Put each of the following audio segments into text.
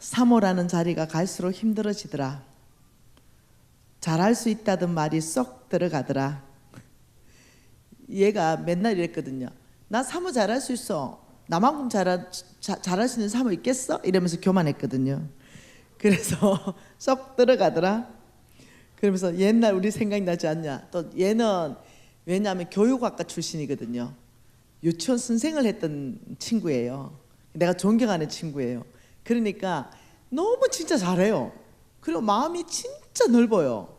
사모라는 자리가 갈수록 힘들어지더라. 잘할 수 있다던 말이 쏙 들어가더라. 얘가 맨날 이랬거든요. 나 사모 잘할 수 있어. 나만큼 잘할 수 있는 사모 있겠어? 이러면서 교만했거든요. 그래서 쏙 들어가더라. 그러면서 옛날 우리 생각이 나지 않냐. 또 얘는 왜냐하면 교육학과 출신이거든요. 유치원 선생을 했던 친구예요. 내가 존경하는 친구예요. 그러니까 너무 진짜 잘해요. 그리고 마음이 진짜 넓어요.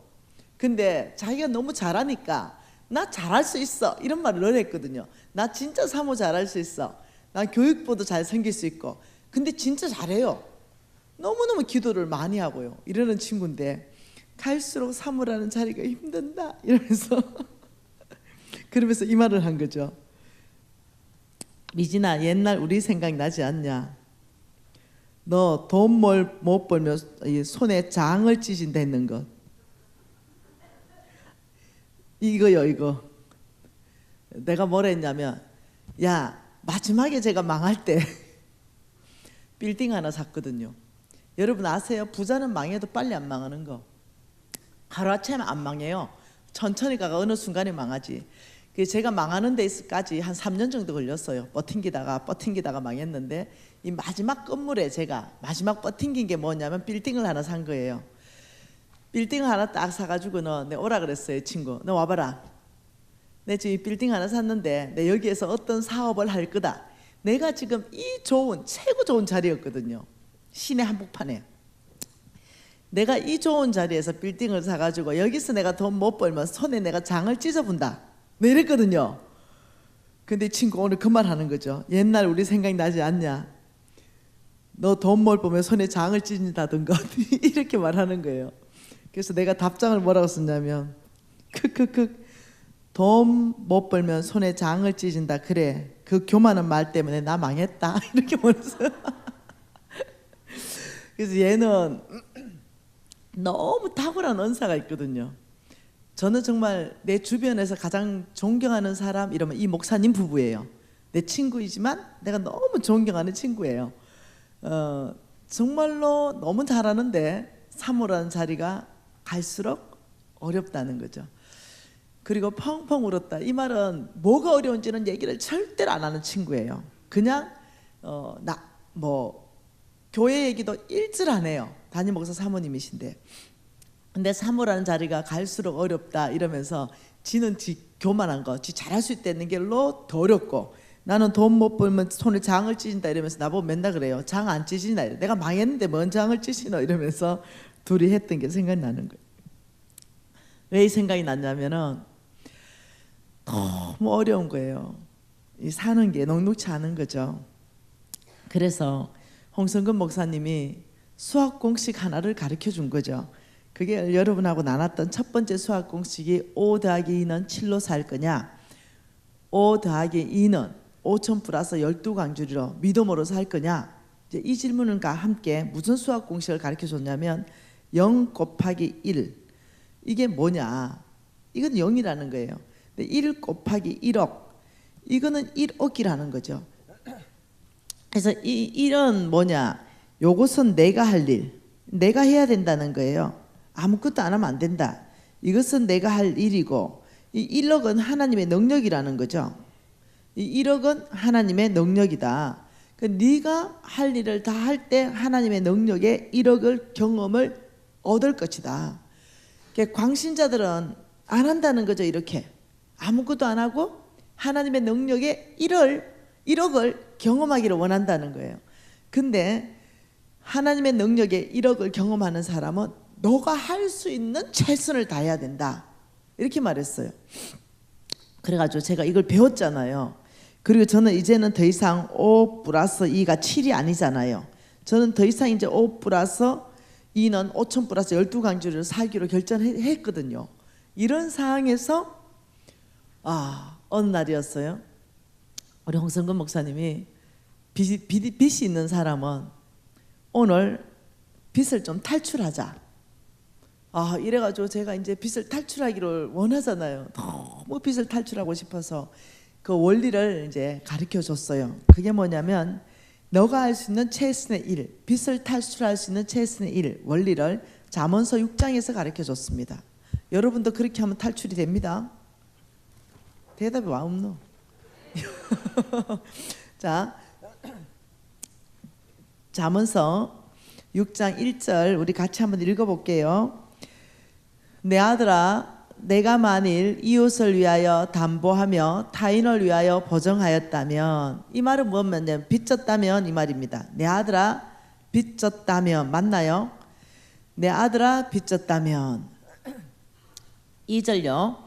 근데 자기가 너무 잘하니까 나 잘할 수 있어 이런 말을 늘 했거든요. 나 진짜 사모 잘할 수 있어. 나 교육보도 잘 섬길 수 있고. 근데 진짜 잘해요. 너무너무 기도를 많이 하고요. 이러는 친구인데 갈수록 사모라는 자리가 힘든다 이러면서 그러면서 이 말을 한 거죠. 미진아, 옛날 우리 생각 나지 않냐? 너 돈 못 벌면 손에 장을 찢은다 했는 것. 이거요, 이거. 내가 뭐라 했냐면, 야, 마지막에 제가 망할 때 빌딩 하나 샀거든요. 여러분 아세요? 부자는 망해도 빨리 안 망하는 거. 하루아침에 안 망해요. 천천히 가가 어느 순간에 망하지. 제가 망하는 데까지 한 3년 정도 걸렸어요. 버팅기다가 망했는데 이 마지막 건물에 제가 마지막 버팅긴 게 뭐냐면 빌딩을 하나 산 거예요. 빌딩을 하나 딱 사가지고는 내가 오라 그랬어요. 친구, 너 와봐라. 내 지금 이 빌딩 하나 샀는데 내 여기에서 어떤 사업을 할 거다. 내가 지금 이 좋은 최고 좋은 자리였거든요. 시내 한복판에. 내가 이 좋은 자리에서 빌딩을 사가지고 여기서 내가 돈 못 벌면 손에 내가 장을 찢어본다. 네, 이랬거든요. 근데 이 친구 오늘 그 말 하는 거죠. 옛날 우리 생각이 나지 않냐? 너 돈 못 벌면 손에 장을 찢는다던가 이렇게 말하는 거예요. 그래서 내가 답장을 뭐라고 썼냐면 크크크 돈 못 벌면 손에 장을 찢는다. 그래 그 교만한 말 때문에 나 망했다 이렇게 말했어요. 그래서 얘는 너무 탁월한 은사가 있거든요. 저는 정말 내 주변에서 가장 존경하는 사람 이러면 이 목사님 부부예요. 내 친구이지만 내가 너무 존경하는 친구예요. 정말로 너무 잘하는데 사모라는 자리가 갈수록 어렵다는 거죠. 그리고 펑펑 울었다. 이 말은 뭐가 어려운지는 얘기를 절대로 안 하는 친구예요. 그냥 교회 얘기도 일절 안 해요. 담임 목사 사모님이신데. 근데 사모라는 자리가 갈수록 어렵다 이러면서 지는 교만한 거, 지 잘할 수 있다는 길로 더 어렵고 나는 돈 못 벌면 손에 장을 찢는다 이러면서 나보고 맨날 그래요. 장 안 찢으나 내가 망했는데 뭔 장을 찢으나 이러면서 둘이 했던 게 생각나는 거예요. 왜 이 생각이 났냐면은 너무 어려운 거예요. 이 사는 게 녹록치 않은 거죠. 그래서 홍성근 목사님이 수학 공식 하나를 가르쳐 준 거죠. 그게 여러분하고 나눴던 첫 번째 수학 공식이 5 더하기 2는 7로 살 거냐, 5 더하기 2는 5천 플러스 12강줄이로 미도모로 살 거냐. 이제 이 질문과 함께 무슨 수학 공식을 가르쳐 줬냐면 0 곱하기 1 이게 뭐냐, 이건 0이라는 거예요. 근데 1 곱하기 1억 이거는 1억이라는 거죠. 그래서 이 1은 뭐냐, 요것은 내가 할 일, 내가 해야 된다는 거예요. 아무것도 안 하면 안 된다. 이것은 내가 할 일이고 이 1억은 하나님의 능력이라는 거죠. 이 1억은 하나님의 능력이다. 네가 할 일을 다 할 때 하나님의 능력에 1억을 경험을 얻을 것이다. 광신자들은 안 한다는 거죠. 이렇게 아무것도 안 하고 하나님의 능력에 1억을 경험하기를 원한다는 거예요. 근데 하나님의 능력에 1억을 경험하는 사람은 너가 할 수 있는 최선을 다해야 된다 이렇게 말했어요. 그래가지고 제가 이걸 배웠잖아요. 그리고 저는 이제는 더 이상 5 플러스 2가 7이 아니잖아요. 저는 더 이상 이제 5 플러스 2는 5천 플러스 12강주를 살기로 결정했거든요. 이런 상황에서 어느 날이었어요. 우리 홍성근 목사님이 빚이 있는 사람은 오늘 빚을 좀 탈출하자. 이래가지고 제가 이제 빚을 탈출하기를 원하잖아요. 너무 빚을 탈출하고 싶어서 그 원리를 이제 가르쳐 줬어요. 그게 뭐냐면 너가 할 수 있는 최선의 일, 빚을 탈출할 수 있는 최선의 일 원리를 잠언서 6장에서 가르쳐 줬습니다. 여러분도 그렇게 하면 탈출이 됩니다. 대답이 와 없노? 자, 잠언서 6장 1절 우리 같이 한번 읽어볼게요. 내 아들아, 내가 만일 이웃을 위하여 담보하며 타인을 위하여 보정하였다면, 이 말은 뭐냐면 빚졌다면 이 말입니다. 내 아들아 빚졌다면, 맞나요? 내 아들아 빚졌다면. 2절요.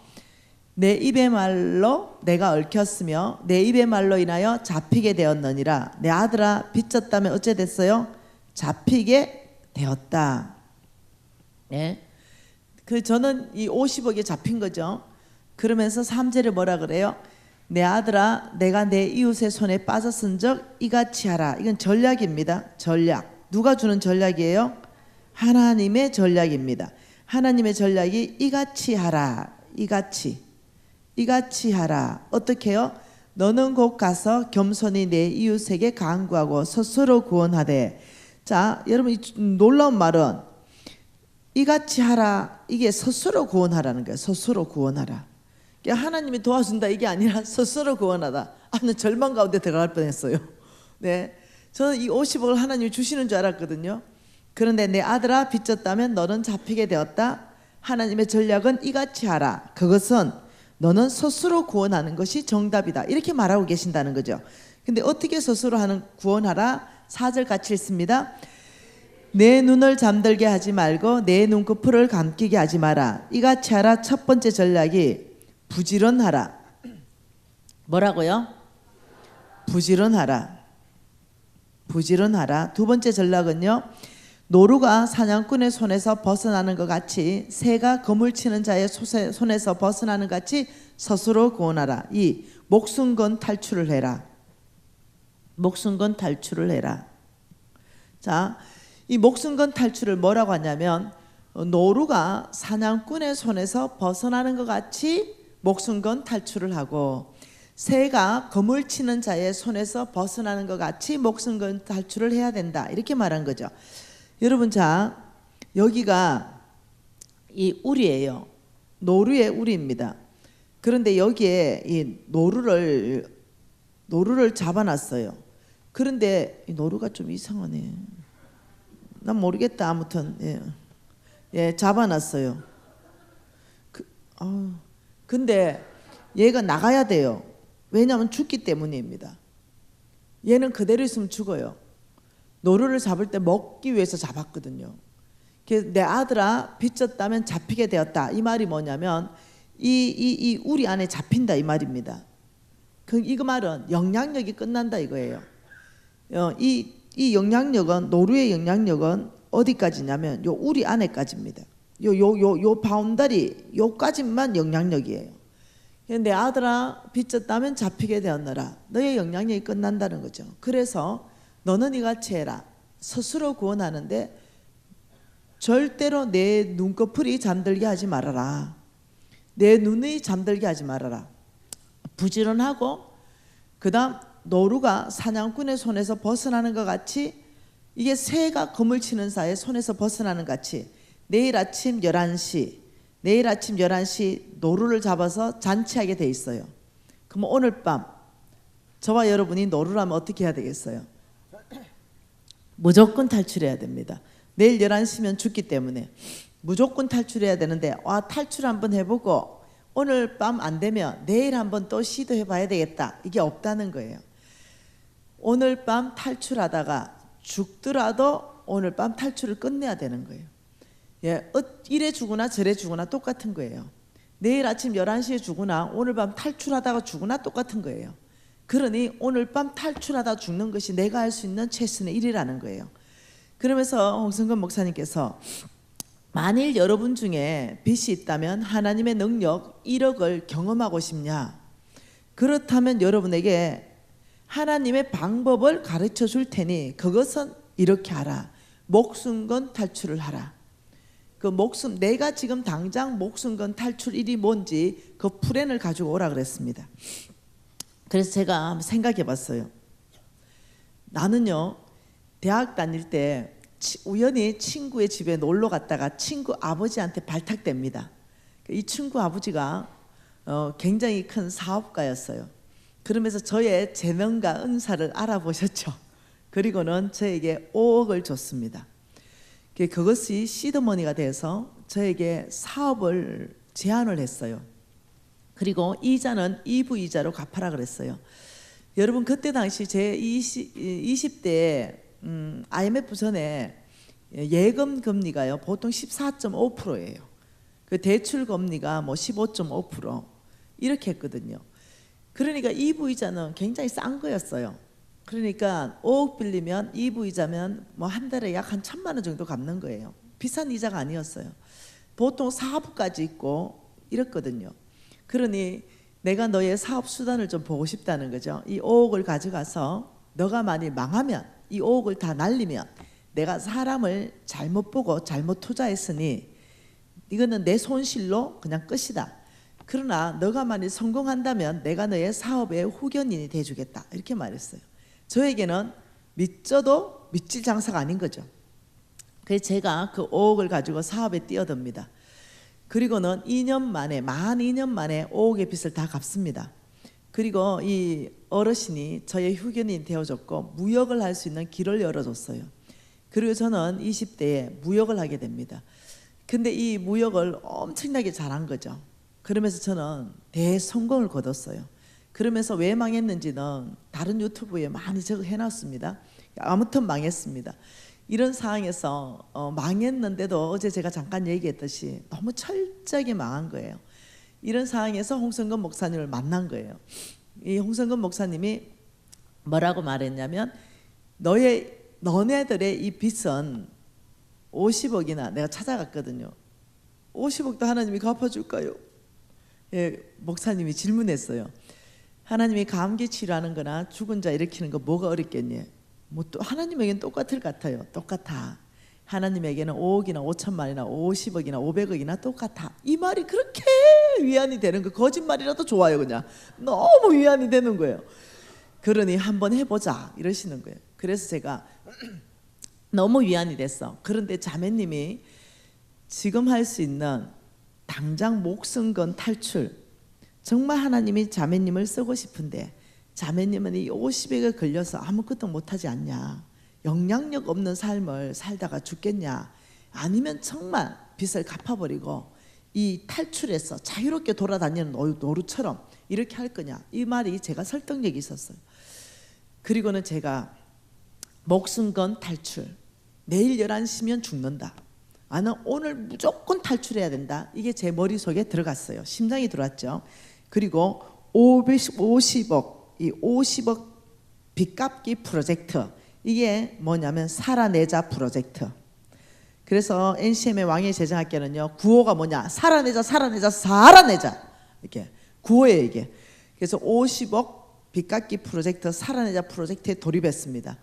내 입의 말로 내가 얽혔으며 내 입의 말로 인하여 잡히게 되었느니라. 내 아들아 빚졌다면 어째 됐어요? 잡히게 되었다. 네. 저는 이 50억에 잡힌 거죠. 그러면서 3절에 뭐라 그래요? 내 아들아, 내가 내 이웃의 손에 빠졌은즉 이같이 하라. 이건 전략입니다. 전략. 누가 주는 전략이에요? 하나님의 전략입니다. 하나님의 전략이 이같이 하라. 이같이 하라. 어떻게 해요? 너는 곧 가서 겸손히 내 이웃에게 간구하고 스스로 구원하되. 자, 여러분 이 놀라운 말은 이같이 하라. 이게 스스로 구원하라는 거예요. 스스로 구원하라. 하나님이 도와준다 이게 아니라 스스로 구원하다. 나 절망 가운데 들어갈 뻔했어요. 네, 저는 이 50억을 하나님이 주시는 줄 알았거든요. 그런데 내 아들아 빚졌다면 너는 잡히게 되었다. 하나님의 전략은 이같이 하라. 그것은 너는 스스로 구원하는 것이 정답이다. 이렇게 말하고 계신다는 거죠. 근데 어떻게 스스로 하는 구원하라? 4절 같이 읽습니다. 내 눈을 잠들게 하지 말고 내 눈꺼풀을 감기게 하지 마라. 이같이 하라. 첫 번째 전략이 부지런하라. 뭐라고요? 부지런하라. 부지런하라. 두 번째 전략은요. 노루가 사냥꾼의 손에서 벗어나는 것 같이 새가 거물치는 자의 손에서 벗어나는 것 같이 스스로 구원하라. 이 목숨 건 탈출을 해라. 목숨 건 탈출을 해라. 자, 이 목숨 건 탈출을 뭐라고 하냐면 노루가 사냥꾼의 손에서 벗어나는 것 같이 목숨 건 탈출을 하고 새가 거물치는 자의 손에서 벗어나는 것 같이 목숨 건 탈출을 해야 된다. 이렇게 말한 거죠. 여러분, 자, 여기가 이 우리예요. 노루의 우리입니다. 그런데 여기에 이 노루를 잡아놨어요. 그런데 이 노루가 좀 이상하네. 난 모르겠다. 아무튼 예, 잡아놨어요. 근데 얘가 나가야 돼요. 왜냐하면 죽기 때문입니다. 얘는 그대로 있으면 죽어요. 노루를 잡을 때 먹기 위해서 잡았거든요. 내 아들아 빚졌다면 잡히게 되었다. 이 말이 뭐냐면 이 우리 안에 잡힌다 이 말입니다. 이 말은 영향력이 끝난다 이거예요. 이 영향력은 노루의 영향력은 어디까지냐면 요 우리 안에까지입니다. 요 바운더리 요까지만 영향력이에요. 내 아들아 빚졌다면 잡히게 되었느라. 너의 영향력이 끝난다는 거죠. 그래서 너는 이같이 해라. 스스로 구원하는데 절대로 내 눈꺼풀이 잠들게 하지 말아라. 내 눈이 잠들게 하지 말아라. 부지런하고 그 다음 노루가 사냥꾼의 손에서 벗어나는 것 같이 이게 새가 거물치는 사의 손에서 벗어나는 것 같이 내일 아침 11시 노루를 잡아서 잔치하게 돼 있어요. 그럼 오늘 밤 저와 여러분이 노루라면 어떻게 해야 되겠어요? 무조건 탈출해야 됩니다. 내일 11시면 죽기 때문에 무조건 탈출해야 되는데 탈출 한번 해보고 오늘 밤 안 되면 내일 한번 또 시도해 봐야 되겠다. 이게 없다는 거예요. 오늘 밤 탈출하다가 죽더라도 오늘 밤 탈출을 끝내야 되는 거예요. 예, 이래 죽으나 저래 죽으나 똑같은 거예요. 내일 아침 11시에 죽으나 오늘 밤 탈출하다가 죽으나 똑같은 거예요. 그러니 오늘 밤 탈출하다 죽는 것이 내가 할 수 있는 최선의 일이라는 거예요. 그러면서 홍성근 목사님께서 만일 여러분 중에 빚이 있다면 하나님의 능력 1억을 경험하고 싶냐? 그렇다면 여러분에게 하나님의 방법을 가르쳐 줄 테니 그것은 이렇게 하라. 목숨 건 탈출을 하라. 그 목숨, 내가 지금 당장 목숨 건 탈출 일이 뭔지 그 플랜을 가지고 오라 그랬습니다. 그래서 제가 한번 생각해 봤어요. 나는요 대학 다닐 때 우연히 친구의 집에 놀러 갔다가 친구 아버지한테 발탁됩니다. 이 친구 아버지가 굉장히 큰 사업가였어요. 그러면서 저의 재능과 은사를 알아보셨죠. 그리고는 저에게 5억을 줬습니다. 그것이 시드머니가 돼서 저에게 사업을 제안을 했어요. 그리고 이자는 2부 이자로 갚아라 그랬어요. 여러분 그때 당시 제 20대에 IMF 전에 예금 금리가요 보통 14.5%예요. 그 대출 금리가 뭐 15.5% 이렇게 했거든요. 그러니까 2부 이자는 굉장히 싼 거였어요. 그러니까 5억 빌리면 2부 이자면 뭐 한 달에 약 한 1,000만 원 정도 갚는 거예요. 비싼 이자가 아니었어요. 보통 4부까지 있고 이랬거든요. 그러니 내가 너의 사업 수단을 좀 보고 싶다는 거죠. 이 5억을 가져가서 너가 많이 망하면 이 5억을 다 날리면 내가 사람을 잘못 보고 잘못 투자했으니 이거는 내 손실로 그냥 끝이다. 그러나 너가 만약 성공한다면 내가 너의 사업의 후견인이 돼주겠다. 이렇게 말했어요. 저에게는 믿져도 믿질 장사가 아닌 거죠. 그래서 제가 그 5억을 가지고 사업에 뛰어듭니다. 그리고는 2년 만에 만 2년 만에 5억의 빚을 다 갚습니다. 그리고 이 어르신이 저의 후견인이 되어줬고 무역을 할 수 있는 길을 열어줬어요. 그리고 저는 20대에 무역을 하게 됩니다. 근데 이 무역을 엄청나게 잘한 거죠. 그러면서 저는 대성공을 거뒀어요. 그러면서 왜 망했는지는 다른 유튜브에 많이 해놨습니다. 아무튼 망했습니다. 이런 상황에서 망했는데도 어제 제가 잠깐 얘기했듯이 너무 철저하게 망한 거예요. 이런 상황에서 홍성근 목사님을 만난 거예요. 이 홍성근 목사님이 뭐라고 말했냐면 너네들의 이 빚은 50억이나 내가 찾아갔거든요. 50억도 하나님이 갚아줄까요? 예, 목사님이 질문했어요. 하나님이 감기 치료하는 거나 죽은 자 일으키는 거 뭐가 어렵겠니? 뭐 또 하나님에게는 똑같을 것 같아요. 똑같아. 하나님에게는 5억이나 5천만이나 50억이나 500억이나 똑같아. 이 말이 그렇게 위안이 되는 거. 거짓말이라도 좋아요. 그냥 너무 위안이 되는 거예요. 그러니 한번 해보자 이러시는 거예요. 그래서 제가 너무 위안이 됐어. 그런데 자매님이 지금 할 수 있는 당장 목숨 건 탈출, 정말 하나님이 자매님을 쓰고 싶은데 자매님은 이 50억에 걸려서 아무것도 못하지 않냐, 영향력 없는 삶을 살다가 죽겠냐, 아니면 정말 빚을 갚아버리고 이 탈출해서 자유롭게 돌아다니는 노루처럼 이렇게 할 거냐. 이 말이 제가 설득력이 있었어요. 그리고는 제가 목숨 건 탈출, 내일 11시면 죽는다, 나는 오늘 무조건 탈출해야 된다, 이게 제 머릿속에 들어갔어요. 심장이 들어왔죠. 그리고 50억, 이 50억 빚갚기 프로젝트, 이게 뭐냐면 살아내자 프로젝트. 그래서 NCM의 왕의 제정학교는요, 구호가 뭐냐, 살아내자 살아내자 살아내자, 이렇게 구호예요 이게. 그래서 50억 빚갚기 프로젝트, 살아내자 프로젝트에 돌입했습니다.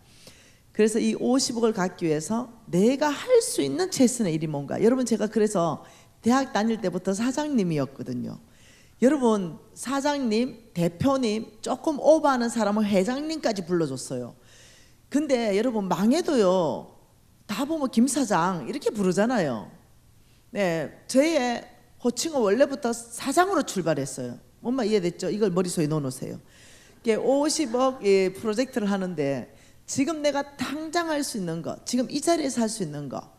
그래서 이 50억을 갖기 위해서 내가 할 수 있는 최선의 일이 뭔가. 여러분 제가 그래서 대학 다닐 때부터 사장님이었거든요. 여러분 사장님, 대표님, 조금 오버하는 사람을 회장님까지 불러줬어요. 근데 여러분 망해도요 다 보면 김 사장 이렇게 부르잖아요. 네, 저의 호칭은 원래부터 사장으로 출발했어요. 엄마 이해됐죠? 이걸 머릿속에 넣어놓으세요. 50억 프로젝트를 하는데 지금 내가 당장 할 수 있는 거, 지금 이 자리에서 할 수 있는 거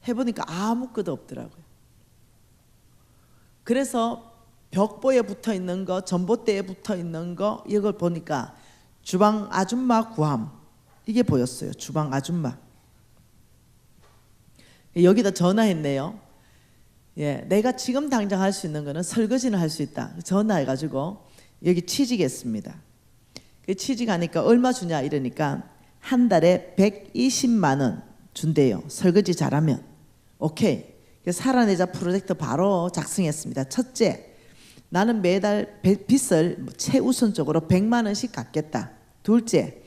해보니까 아무것도 없더라고요. 그래서 벽보에 붙어 있는 거, 전봇대에 붙어 있는 거, 이걸 보니까 주방 아줌마 구함, 이게 보였어요. 주방 아줌마. 여기다 전화했네요. 예, 내가 지금 당장 할 수 있는 거는 설거지는 할 수 있다. 전화해가지고 여기 취직했습니다. 취직하니까 얼마 주냐 이러니까 한 달에 120만 원 준대요. 설거지 잘하면. 오케이. 살아내자 프로젝트 바로 작성했습니다. 첫째, 나는 매달 빚을 최우선적으로 100만 원씩 갚겠다. 둘째,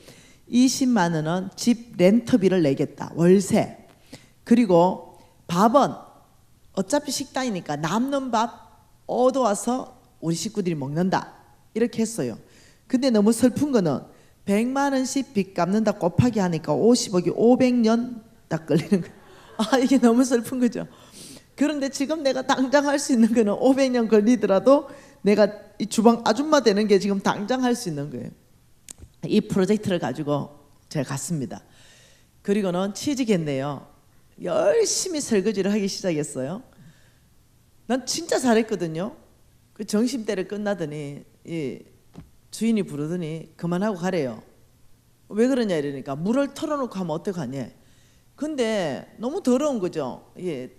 20만 원은 집 렌터비를 내겠다. 월세. 그리고 밥은 어차피 식당이니까 남는 밥 얻어와서 우리 식구들이 먹는다. 이렇게 했어요. 근데 너무 슬픈 거는 100만 원씩 빚 갚는다 곱하기 하니까 50억이 500년 딱 걸리는 거예요. 아, 이게 너무 슬픈 거죠. 그런데 지금 내가 당장 할 수 있는 거는 500년 걸리더라도 내가 이 주방 아줌마 되는 게 지금 당장 할 수 있는 거예요. 이 프로젝트를 가지고 제가 갔습니다. 그리고는 취직했네요. 열심히 설거지를 하기 시작했어요. 난 진짜 잘했거든요. 그 점심때를 끝나더니 이 주인이 부르더니 그만하고 가래요. 왜 그러냐 이러니까 물을 털어놓고 하면 어떡하냐. 근데 너무 더러운 거죠. 예,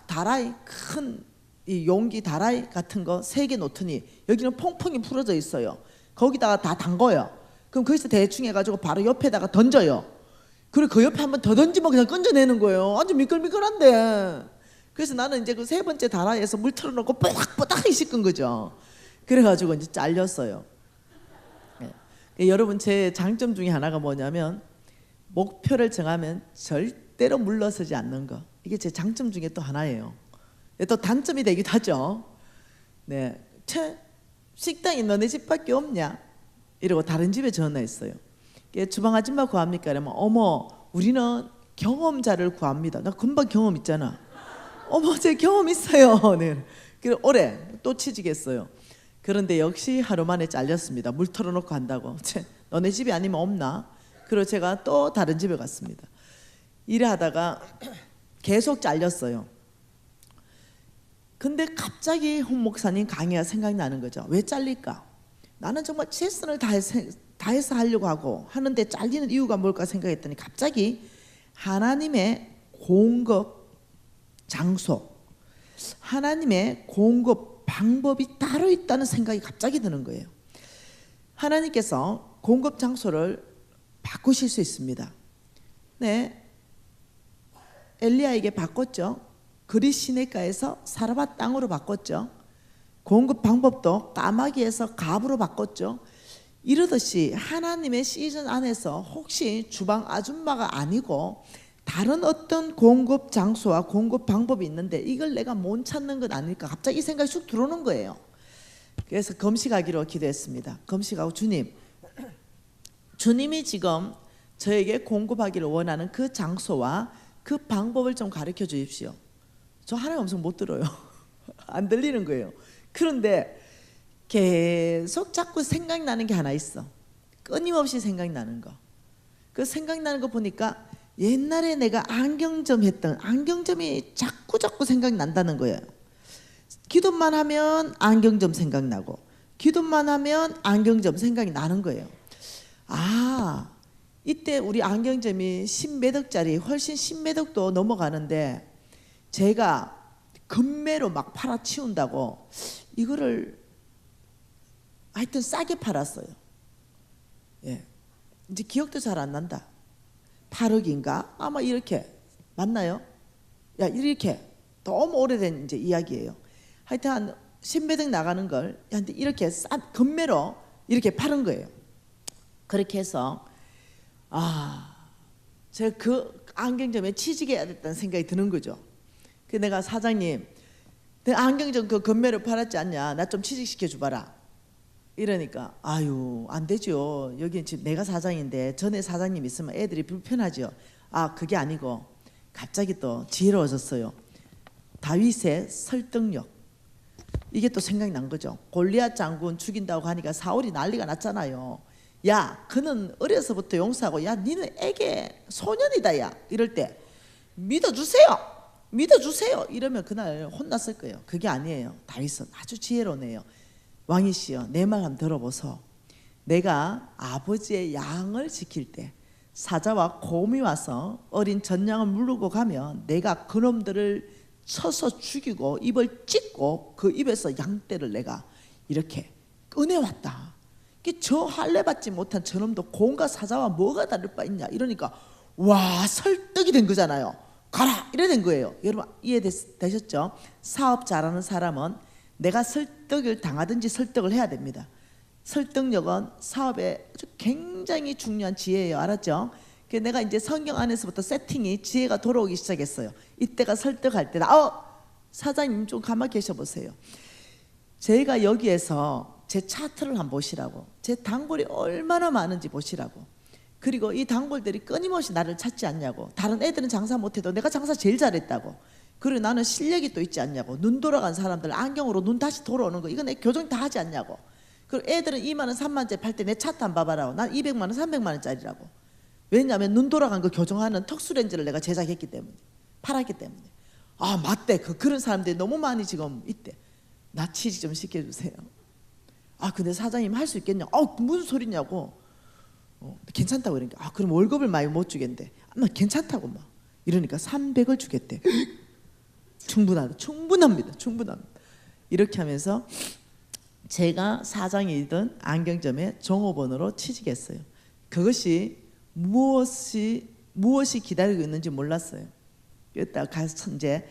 다라이 큰 이 용기 다라이 같은 거 3개 놓더니 여기는 퐁퐁이 풀어져 있어요. 거기다가 다 담궈요. 그럼 거기서 대충 해가지고 바로 옆에다가 던져요. 그리고 그 옆에 한 번 더 던지면 그냥 건져내는 거예요. 아주 미끌미끌한데. 그래서 나는 이제 그 3번째 다라이에서 물 틀어놓고 뽀닥뽀닥 씻은 거죠. 그래가지고 이제 잘렸어요. 네. 여러분 제 장점 중에 하나가 뭐냐면 목표를 정하면 절대로 물러서지 않는 거. 이게 제 장점 중에 또 하나예요. 또 단점이 되기도 하죠. 네, 식당이 너네 집밖에 없냐? 이러고 다른 집에 전화했어요. 주방 아줌마 구합니까? 그러면 어머 우리는 경험자를 구합니다. 나 금방 경험 있잖아. 어머 제 경험 있어요. 네. 그래서 올해 또 취직했어요. 그런데 역시 하루 만에 잘렸습니다. 물 털어놓고 한다고. 너네 집이 아니면 없나? 그리고 제가 또 다른 집에 갔습니다. 일하다가 계속 잘렸어요. 근데 갑자기 홍 목사님 강의가 생각이 나는 거죠. 왜 잘릴까? 나는 정말 최선을 다해서 하려고 하고 하는데 잘리는 이유가 뭘까 생각했더니 갑자기 하나님의 공급 장소, 하나님의 공급 방법이 따로 있다는 생각이 갑자기 드는 거예요. 하나님께서 공급 장소를 바꾸실 수 있습니다. 네, 엘리야에게 바꿨죠. 그릿 시내가에서 사르밧 땅으로 바꿨죠. 공급 방법도 까마귀에서 갑으로 바꿨죠. 이러듯이 하나님의 시즌 안에서 혹시 주방 아줌마가 아니고 다른 어떤 공급 장소와 공급 방법이 있는데 이걸 내가 못 찾는 건 아닐까 갑자기 이 생각이 쑥 들어오는 거예요. 그래서 금식하기로 기도했습니다. 금식하고 주님이 지금 저에게 공급하기를 원하는 그 장소와 그 방법을 좀 가르쳐 주십시오. 저 하나님 음성 못 들어요. 안 들리는 거예요. 그런데 계속 자꾸 생각나는 게 하나 있어. 끊임없이 생각나는 거. 그 생각나는 거 보니까 옛날에 내가 안경점 했던 안경점이 자꾸 생각난다는 거예요. 기도만 하면 안경점 생각나고 기도만 하면 안경점 생각이 나는 거예요. 아, 이때 우리 안경점이 10몇 억짜리 훨씬 10몇 억도 넘어가는데 제가 금매로 막 팔아치운다고 이거를 하여튼 싸게 팔았어요. 예, 이제 기억도 잘 안 난다. 8억인가? 아마 이렇게 맞나요? 야, 이렇게 너무 오래된 이제 이야기예요. 하여튼 한 10몇 억 나가는 걸 이렇게 싼 금매로 이렇게 파는 거예요. 그렇게 해서 제가 그 안경점에 취직해야 됐다는 생각이 드는 거죠. 그 내가 사장님, 내 안경점 그 금매로 팔았지 않냐? 나 좀 취직시켜 줘봐라. 이러니까 아유 안 되죠. 여기 지금 내가 사장인데 전에 사장님 있으면 애들이 불편하죠. 아 그게 아니고 갑자기 또 지혜로워졌어요. 다윗의 설득력. 이게 또 생각이 난 거죠. 골리앗 장군 죽인다고 하니까 사울이 난리가 났잖아요. 야 그는 어려서부터 용사고 야 니는 애게 소년이다 야 이럴 때 믿어주세요 이러면 그날 혼났을 거예요. 그게 아니에요. 다윗은 아주 지혜로네요. 왕이시여 내 말 한번 들어보소. 내가 아버지의 양을 지킬 때 사자와 곰이 와서 어린 전양을 물르고 가면 내가 그놈들을 쳐서 죽이고 입을 찢고 그 입에서 양떼를 내가 이렇게 꺼내왔다. 저 할례 받지 못한 저놈도 곰과 사자와 뭐가 다를 바 있냐 이러니까 와 설득이 된 거잖아요. 가라 이래 된 거예요. 여러분 이해되셨죠? 사업 잘하는 사람은 내가 설득을 당하든지 설득을 해야 됩니다. 설득력은 사업에 아주 굉장히 중요한 지혜예요. 알았죠? 내가 이제 성경 안에서부터 세팅이 지혜가 돌아오기 시작했어요. 이때가 설득할 때다. 사장님 좀 가만히 계셔 보세요. 제가 여기에서 제 차트를 한번 보시라고. 제 단골이 얼마나 많은지 보시라고. 그리고 이 단골들이 끊임없이 나를 찾지 않냐고. 다른 애들은 장사 못해도 내가 장사 제일 잘했다고. 그리고 나는 실력이 또 있지 않냐고. 눈 돌아간 사람들 안경으로 눈 다시 돌아오는 거 이거 내 교정 다 하지 않냐고. 그리고 애들은 2만 원 3만 원짜리 팔 때 내 차트 한 봐봐라고. 난 200만 원 300만 원짜리라고. 왜냐하면 눈 돌아간 거 교정하는 턱수렌즈를 내가 제작했기 때문에, 팔았기 때문에. 아 맞대. 그런 사람들이 너무 많이 지금 있대. 나 취직 좀 시켜주세요. 아 근데 사장님 할 수 있겠냐? 무슨 소리냐고. 괜찮다고 그러니까 그럼 월급을 많이 못 주겠는데 괜찮다고 막 이러니까 300을 주겠대. 충분합니다. 이렇게 하면서 제가 사장이던 안경점에 종업원으로 취직했어요. 그것이 무엇이 기다리고 있는지 몰랐어요. 여기다 가서 이제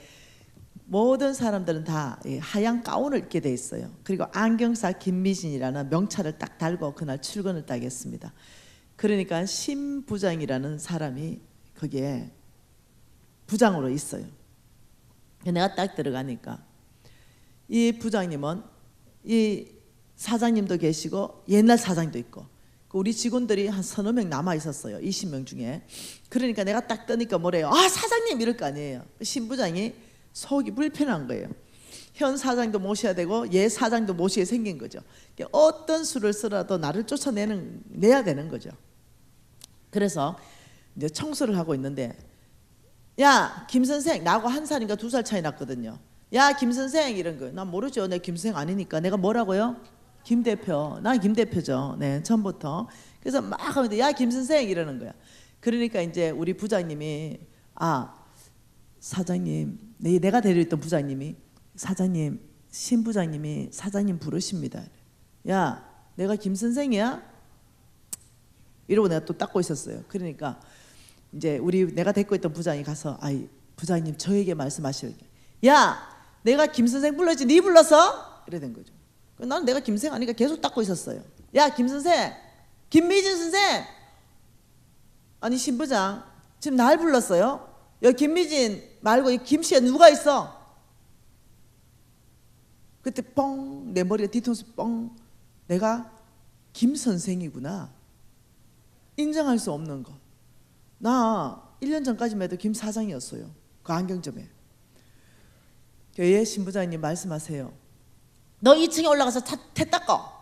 모든 사람들은 다 하얀 가운을 입게 돼 있어요. 그리고 안경사 김미진이라는 명찰을 딱 달고 그날 출근을 딱 했습니다. 그러니까 신 부장이라는 사람이 거기에 부장으로 있어요. 내가 딱 들어가니까 이 부장님은 이 사장님도 계시고 옛날 사장도 있고 우리 직원들이 한 서너 명 남아 있었어요. 20명 중에. 그러니까 내가 딱 뜨니까 뭐래요? 사장님 이럴 거 아니에요. 신 부장이 속이 불편한 거예요. 현 사장도 모셔야 되고 옛 사장도 모시게 생긴 거죠. 어떤 수를 쓰라도 나를 쫓아내야 되는 거죠. 그래서 이제 청소를 하고 있는데 야 김 선생, 나하고 1살인가 2살 차이 났거든요. 야 김 선생 이런 거예요. 난 모르죠. 내 김 선생 아니니까. 내가 뭐라고요? 김 대표. 난 김 대표죠. 네, 처음부터. 그래서 막 하면 야 김 선생 이러는 거야. 그러니까 이제 우리 부장님이 사장님, 내가 데려있던 부장님이 사장님, 신 부장님이 사장님 부르십니다. 야 내가 김 선생이야? 이러고 내가 또 닦고 있었어요. 그러니까 이제 내가 데리고 있던 부장이 가서 부장님 저에게 말씀하시길. 야 내가 김 선생 불렀지 네 불렀어? 이래 된 거죠. 나는 내가 김 선생 아니니까 계속 닦고 있었어요. 야 김 선생, 김미진 선생. 아니 신 부장 지금 날 불렀어요? 여기 김미진 말고 이 김씨에 누가 있어? 그때 뻥 내 머리가 뒤통수 뻥. 내가 김 선생이구나. 인정할 수 없는 거. 나 1년 전까지만 해도 김 사장이었어요. 그 안경점에. 예 신부장님 말씀하세요. 너 2층에 올라가서 태 닦아.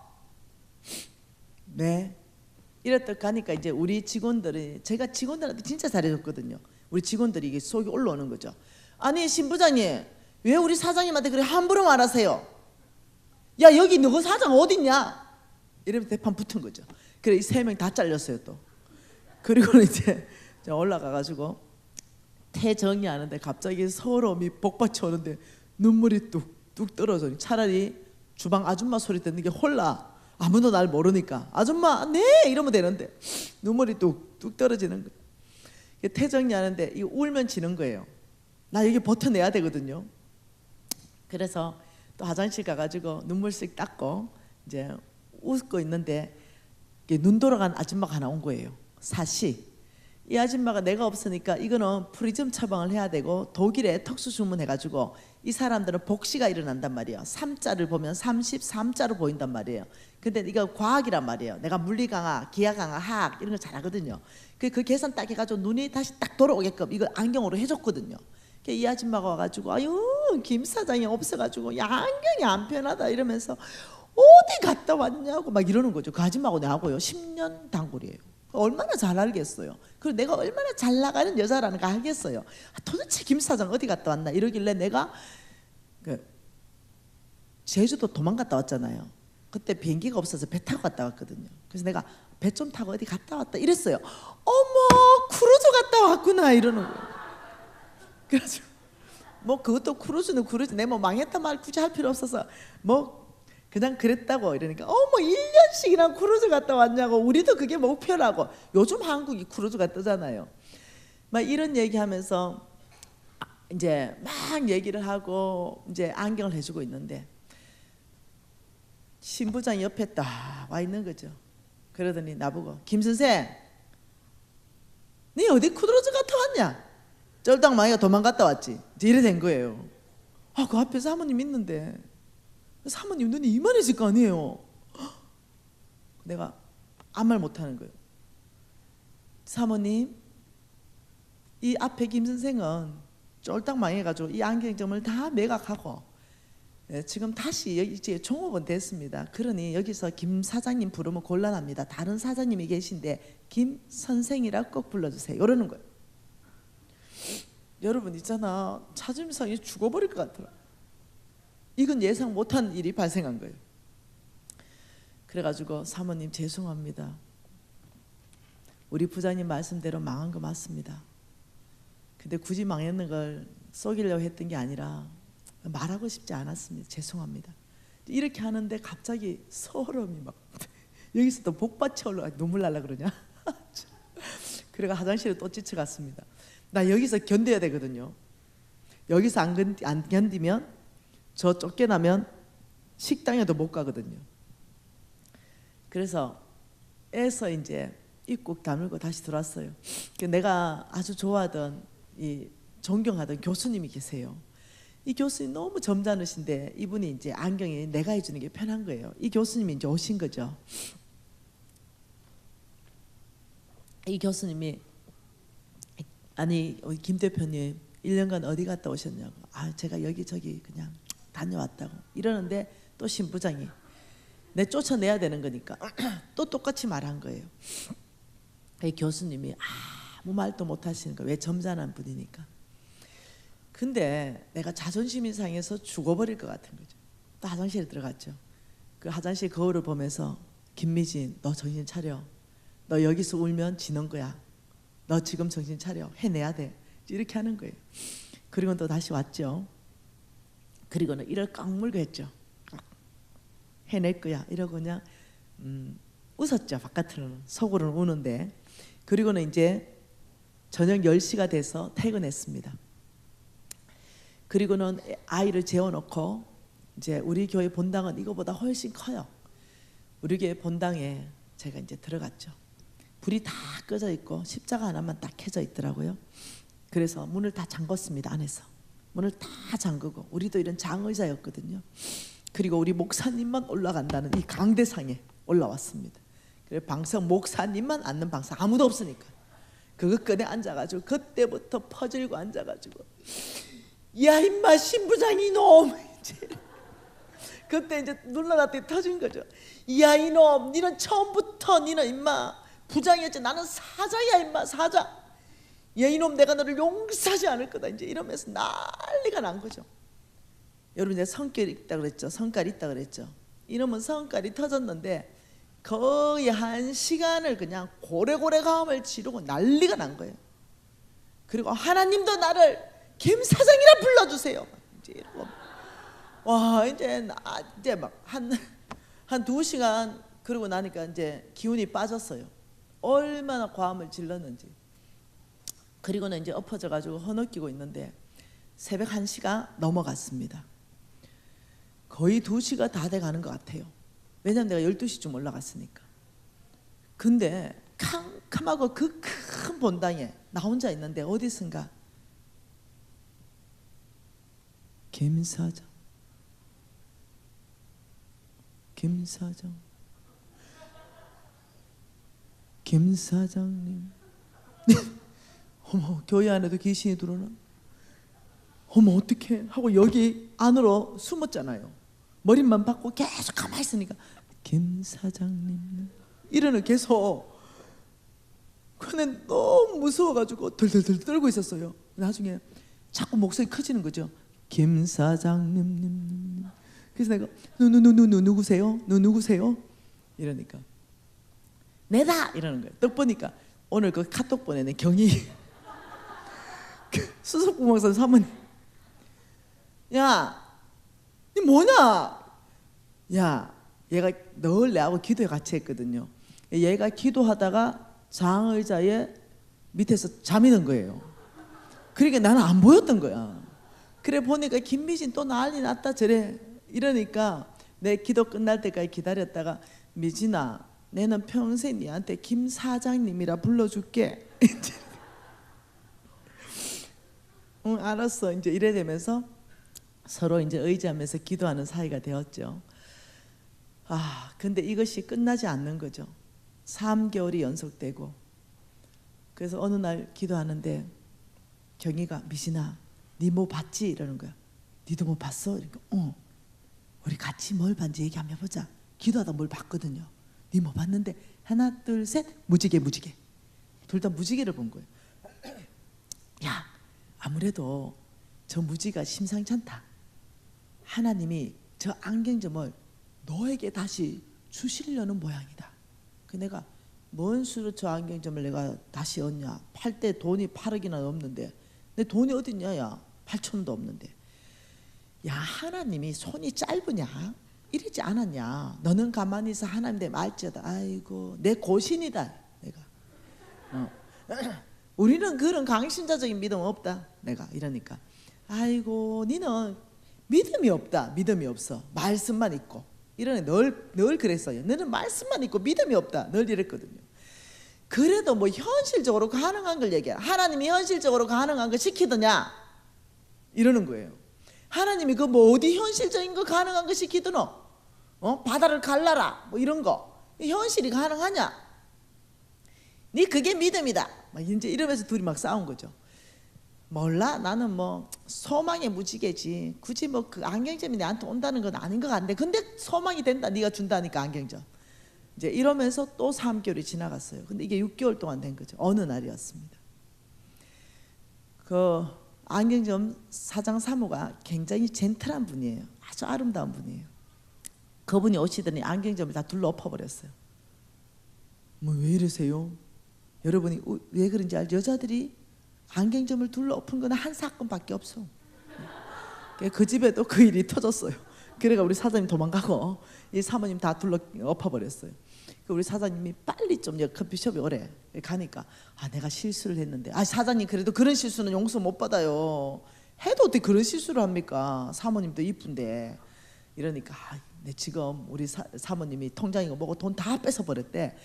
네. 이랬다 가니까 이제 우리 직원들이, 제가 직원들한테 진짜 잘해줬거든요. 우리 직원들이 이게 속이 올라오는 거죠. 아니 신부장님 왜 우리 사장님한테 그래 함부로 말하세요? 야 여기 너그 사장 어딨냐? 이러면 대판 붙은 거죠. 그래 이 3명 다 잘렸어요 또. 그리고 이제 올라가가지고 태 정리하는데 갑자기 서러움이 복받쳐 오는데 눈물이 뚝뚝 떨어져. 차라리 주방 아줌마 소리 듣는 게 홀라. 아무도 날 모르니까 아줌마 네 이러면 되는데 눈물이 뚝뚝 떨어지는 거예요. 태 정리하는데 이거 울면 지는 거예요. 나 여기 버텨내야 되거든요. 그래서 또 화장실 가가지고 눈물씩 닦고 이제 웃고 있는데 눈 돌아간 아줌마가 하나 온 거예요. 사시. 이 아줌마가 내가 없으니까 이거는 프리즘 처방을 해야 되고 독일에 특수 주문해가지고 이 사람들은 복시가 일어난단 말이에요. 3자를 보면 33자로 보인단 말이에요. 근데 이거 과학이란 말이에요. 내가 물리 강화, 기하 강화, 화학 이런 거 잘하거든요. 그 계산 딱 해가지고 눈이 다시 딱 돌아오게끔 이거 안경으로 해줬거든요. 이 아줌마가 와가지고 아유 김 사장이 없어가지고 야 안경이 안 편하다 이러면서 어디 갔다 왔냐고 막 이러는 거죠. 그 아줌마하고 내하고요 10년 단골이에요. 얼마나 잘 알겠어요. 그리고 내가 얼마나 잘 나가는 여자라는 거 알겠어요. 도대체 김 사장 어디 갔다 왔나 이러길래 내가 제주도 도망갔다 왔잖아요. 그때 비행기가 없어서 배 타고 갔다 왔거든요. 그래서 내가 배 좀 타고 어디 갔다 왔다 이랬어요. 어머 크루즈 갔다 왔구나 이러는 거예요. 그래서 뭐 그것도 크루즈는 크루즈 내 뭐 망했단 말 굳이 할 필요 없어서 뭐 그냥 그랬다고 이러니까 어머 1년씩이나 크루즈 갔다 왔냐고. 우리도 그게 목표라고. 요즘 한국이 크루즈가 뜨잖아요. 막 이런 얘기하면서 이제 막 얘기를 하고 이제 안경을 해주고 있는데 신부장이 옆에 딱 와 있는 거죠. 그러더니 나보고 김 선생 네 어디 크루즈 갔다 왔냐? 쫄딱망이가 도망갔다 왔지. 이래 된 거예요. 그 앞에 사모님 있는데 사모님 눈이 이만해질 거 아니에요. 내가 아무 말 못하는 거예요. 사모님, 이 앞에 김 선생은 쫄딱 망해가지고 이 안경점을 다 매각하고 지금 다시 이제 종업원 됐습니다. 그러니 여기서 김 사장님 부르면 곤란합니다. 다른 사장님이 계신데 김 선생이라 꼭 불러주세요. 이러는 거예요. 여러분 있잖아, 자존심 상해 죽어버릴 것 같더라. 이건 예상 못한 일이 발생한 거예요. 그래가지고 사모님 죄송합니다. 우리 부장님 말씀대로 망한 거 맞습니다. 근데 굳이 망했는 걸 속이려고 했던 게 아니라 말하고 싶지 않았습니다. 죄송합니다. 이렇게 하는데 갑자기 서러움이 막 여기서 또 복받쳐 올라가. 눈물 날라 그러냐? 그래가 화장실에 또 찌쳐갔습니다. 나 여기서 견뎌야 되거든요. 여기서 안 견디면 저 쫓겨나면 식당에도 못 가거든요. 그래서 애서 이제 입국 다물고 다시 들어왔어요. 내가 아주 좋아하던 이 존경하던 교수님이 계세요. 이 교수님 너무 점잖으신데 이분이 이제 안경이 내가 해주는 게 편한 거예요. 이 교수님이 이제 오신 거죠. 이 교수님이 아니 김 대표님 1년간 어디 갔다 오셨냐고. 아 제가 여기저기 그냥 다녀왔다고 이러는데 또 신부장이 내 쫓아내야 되는 거니까 또 똑같이 말한 거예요. 이 교수님이 아무 말도 못 하시는 거예요. 왜 점잖은 분이니까. 근데 내가 자존심이 상해서 죽어버릴 것 같은 거죠. 또 화장실에 들어갔죠. 그 화장실 거울을 보면서 김미진 너 정신 차려. 너 여기서 울면 지는 거야. 너 지금 정신 차려. 해내야 돼. 이렇게 하는 거예요. 그리고 또 다시 왔죠. 그리고는 이를 꽉 물고 했죠. 해낼 거야. 이러고 그냥 웃었죠. 바깥으로는. 속으로는 우는데. 그리고는 이제 저녁 10시가 돼서 퇴근했습니다. 그리고는 아이를 재워놓고 이제 우리 교회 본당은 이거보다 훨씬 커요. 우리 교회 본당에 제가 이제 들어갔죠. 불이 다 꺼져 있고 십자가 하나만 딱 켜져 있더라고요. 그래서 문을 다 잠궜습니다. 안에서 문을 다 잠그고 우리도 이런 장의자였거든요. 그리고 우리 목사님만 올라간다는 이 강대상에 올라왔습니다. 그래서 방석 목사님만 앉는 방석 아무도 없으니까 그거 끈에 앉아가지고 그때부터 퍼질고 앉아가지고 야 임마 신부장 이놈 그때 이제 눌러놨더니 터진 거죠. 야 이놈 니는 처음부터 니는 임마 부장이었지 나는 사자야 임마 사자. 야 이놈 내가 너를 용서하지 않을 거다 이제 이러면서 난리가 난 거죠. 여러분 이제 성깔이 있다 그랬죠. 성깔이 있다 그랬죠. 이놈은 성깔이 터졌는데 거의 1시간을 그냥 고래고래 가음을 지르고 난리가 난 거예요. 그리고 하나님도 나를 김 사장이라 불러주세요. 이제 이러고 와 이제 막 한 2시간 그러고 나니까 이제 기운이 빠졌어요. 얼마나 과음을 질렀는지. 그리고는 이제 엎어져 가지고 허느끼고 있는데 새벽 1시가 넘어갔습니다. 거의 2시가 다 돼가는 것 같아요. 왜냐면 내가 12시쯤 올라갔으니까. 근데 캄캄하고 그 큰 본당에 나 혼자 있는데 어디선가 김 사장 김 사장님 어머 교회 안에도 귀신이 들어오나? 어머 어떡해 하고 여기 안으로 숨었잖아요. 머리만 받고 계속 가만히 있으니까 김 사장님 이러는 계속. 근데 너무 무서워가지고 덜덜덜 떨고 있었어요. 나중에 자꾸 목소리 커지는 거죠. 김 사장님. 그래서 내가 누구세요? 누구세요? 이러니까 내다 이러는 거예요. 딱 보니까 오늘 그 카톡 보내는 경희 수석부목사 사모님. 야, 니 뭐냐? 야, 얘가 늘 내하고 기도에 같이 했거든요. 얘가 기도하다가 장의자의 밑에서 잠이 든 거예요. 그러니까 나는 안 보였던 거야. 그래 보니까 김미진 또 난리 났다 저래. 이러니까 내 기도 끝날 때까지 기다렸다가 미진아 내는 평생 니한테 김 사장님이라 불러줄게. 응 알았어 이제 이래 되면서 서로 이제 의지하면서 기도하는 사이가 되었죠. 근데 이것이 끝나지 않는 거죠. 3개월이 연속되고, 그래서 어느 날 기도하는데 경희가 미신아, 니 뭐 봤지? 이러는 거야. 니도 뭐 봤어? 이러니까 우리 같이 뭘 봤는지 얘기 한번 해보자. 기도하다 뭘 봤거든요. 니 뭐 봤는데? 하나 둘 셋, 무지개. 둘 다 무지개를 본 거예요. 야, 아무래도 저 무지개가 심상치 않다. 하나님이 저 안경점을 너에게 다시 주시려는 모양이다. 그 내가 뭔 수로 저 안경점을 내가 다시 얻냐? 팔 때 돈이 8억이나 넘는데 내 돈이 어딨냐? 야, 8천원도 없는데. 야, 하나님이 손이 짧으냐? 이러지 않았냐? 너는 가만히 있어 하나님 내 말지어다. 아이고, 내 고신이다 내가. 우리는 그런 강신자적인 믿음 없다 내가 이러니까. 아이고, 니는 믿음이 없다. 믿음이 없어. 말씀만 있고. 이러네. 늘 그랬어요. 너는 말씀만 있고 믿음이 없다. 늘 이랬거든요. 그래도 뭐 현실적으로 가능한 걸 얘기해. 하나님이 현실적으로 가능한 거 시키더냐? 이러는 거예요. 하나님이 그 뭐 어디 현실적인 거 가능한 거 시키더노? 바다를 갈라라 뭐 이런 거 현실이 가능하냐? 네 그게 믿음이다. 막 이제 이러면서 둘이 막 싸운 거죠. 몰라, 나는 뭐 소망의 무지개지. 굳이 뭐 그 안경점이 내한테 온다는 건 아닌 것 같은데, 근데 소망이 된다. 네가 준다니까 안경점. 이제 이러면서 또 3개월이 지나갔어요. 근데 이게 6개월 동안 된 거죠. 어느 날이었습니다. 그 안경점 사장 사모가 굉장히 젠틀한 분이에요. 아주 아름다운 분이에요. 그분이 오시더니 안경점을 다 둘러 엎어버렸어요. 뭐 왜 이러세요? 여러분이 왜 그런지 알죠? 여자들이 안경점을 둘러 엎은 건 한 사건밖에 없어. 그 집에도 그 일이 터졌어요. 그래가 우리 사장님 도망가고 이 사모님 다 둘러 엎어버렸어요. 우리 사장님이 빨리 좀 커피숍에 오래 가니까 내가 실수를 했는데, 사장님 그래도 그런 실수는 용서 못 받아요. 해도 어떻게 그런 실수를 합니까? 사모님도 이쁜데. 이러니까 내 지금 우리 사모님이 통장이고 뭐고 돈 다 뺏어버렸대.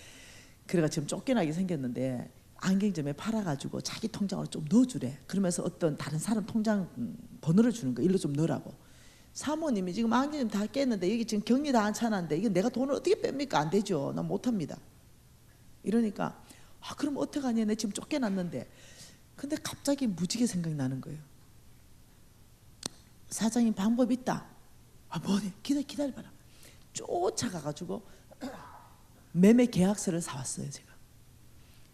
그래가 지금 쫓겨나게 생겼는데 안경점에 팔아가지고 자기 통장으로 좀 넣어주래. 그러면서 어떤 다른 사람 통장 번호를 주는 거, 일로 좀 넣으라고. 사모님이 지금 안경점 다 깼는데 여기 지금 격리 다 안 차는데 이거 내가 돈을 어떻게 뺍니까? 안 되죠. 난 못합니다. 이러니까 그럼 어떡하냐, 내 지금 쫓겨났는데. 근데 갑자기 무지개 생각이 나는 거예요. 사장님 방법 있다. 뭐니? 기다려봐라. 쫓아가가지고 매매 계약서를 사왔어요. 제가.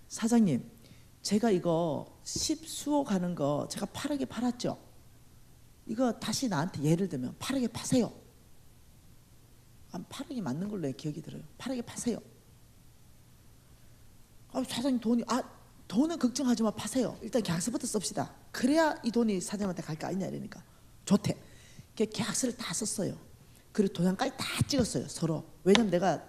사장님, 제가 이거 10수억 하는 거 제가 8억에 팔았죠. 이거 다시 나한테 예를 들면 8억에 파세요. 8억이 맞는 걸로 기억이 들어요. 8억에 파세요. 사장님 돈은 걱정하지 마, 파세요. 일단 계약서부터 씁시다. 그래야 이 돈이 사장님한테 갈 거 아니냐 이러니까 좋대. 계약서를 다 썼어요. 그리고 도장까지 다 찍었어요, 서로. 왜냐면 내가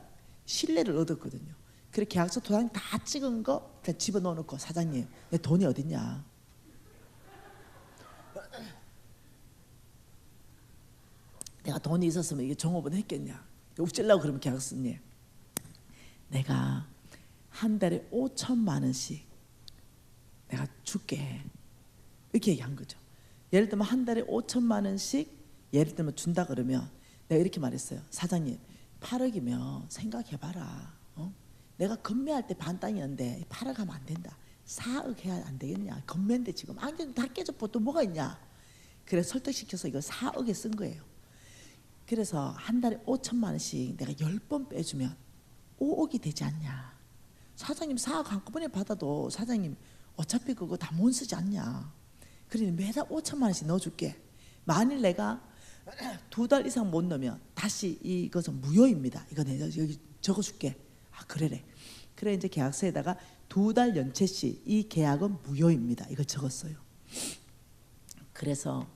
신뢰를 얻었거든요. 그래 계약서 도장 다 찍은 거 그냥 집어넣어놓고, 사장님 내 돈이 어딨냐? 내가 돈이 있었으면 이게 종업원 했겠냐? 웃질라고 그러면 계약서님, 내가 한 달에 5천만 원씩 내가 줄게. 이렇게 얘기한 거죠. 예를 들면 한 달에 5천만 원씩 예를 들면 준다 그러면 내가 이렇게 말했어요. 사장님 8억이면 생각해봐라. 내가 건매할 때 반 땅이었는데 8억 하면 안 된다. 4억 해야 안 되겠냐? 건매인데 지금 안경 다 깨졌고 또 뭐가 있냐? 그래서 설득시켜서 이거 4억에 쓴 거예요. 그래서 한 달에 5천만 원씩 내가 10번 빼주면 5억이 되지 않냐? 사장님 4억 한꺼번에 받아도 사장님 어차피 그거 다 못 쓰지 않냐? 그러니 매달 5천만 원씩 넣어줄게. 만일 내가 2달 이상 못 넣으면 다시 이것은 무효입니다. 이거 내가 여기 적어줄게. 그래래. 그래 이제 계약서에다가 2달 연체시 이 계약은 무효입니다. 이걸 적었어요. 그래서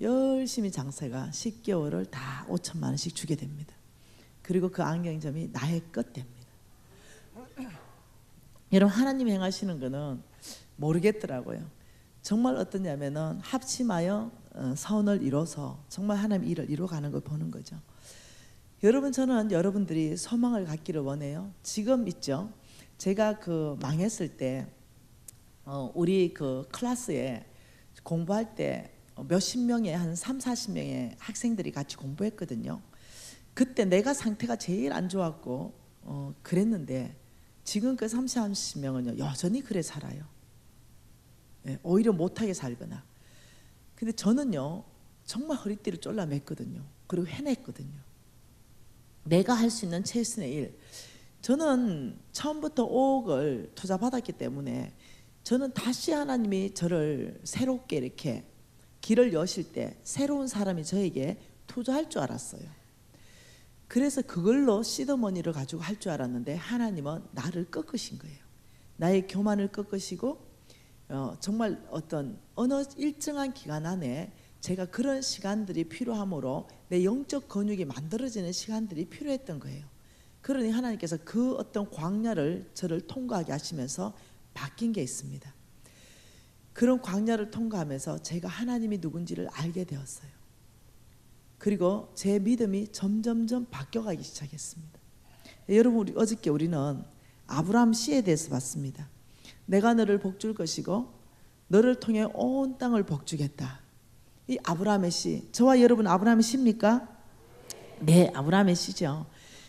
열심히 장사가 10개월을 다 5천만 원씩 주게 됩니다. 그리고 그 안경점이 나의 것 됩니다. 여러분, 하나님이 행하시는 거는 모르겠더라고요. 정말 어떠냐면은 합심하여 선을 이뤄서 정말 하나님 일을 이루어가는 걸 보는 거죠. 여러분, 저는 여러분들이 소망을 갖기를 원해요. 지금 있죠. 제가 그 망했을 때 우리 그 클래스에 공부할 때 몇십 명의 한 3, 40명의 학생들이 같이 공부했거든요. 그때 내가 상태가 제일 안 좋았고 그랬는데 지금 그 30명은요 여전히 그래 살아요. 예, 오히려 못하게 살거나. 근데 저는요 정말 허리띠를 졸라맸거든요. 그리고 해냈거든요. 내가 할 수 있는 최선의 일. 저는 처음부터 5억을 투자받았기 때문에 저는 다시 하나님이 저를 새롭게 이렇게 길을 여실 때 새로운 사람이 저에게 투자할 줄 알았어요. 그래서 그걸로 시드머니를 가지고 할 줄 알았는데 하나님은 나를 꺾으신 거예요. 나의 교만을 꺾으시고 정말 어느 일정한 기간 안에 제가 그런 시간들이 필요하므로 내 영적 근육이 만들어지는 시간들이 필요했던 거예요. 그러니 하나님께서 그 어떤 광야를 저를 통과하게 하시면서 바뀐 게 있습니다. 그런 광야를 통과하면서 제가 하나님이 누군지를 알게 되었어요. 그리고 제 믿음이 점점점 바뀌어가기 시작했습니다. 여러분 어저께 우리는 아브라함 씨에 대해서 봤습니다. 내가 너를 복줄 것이고 너를 통해 온 땅을 복주겠다. 이 아브라함의 씨, 저와 여러분 아브라함의 씨입니까? 네, 아브라함의 씨죠.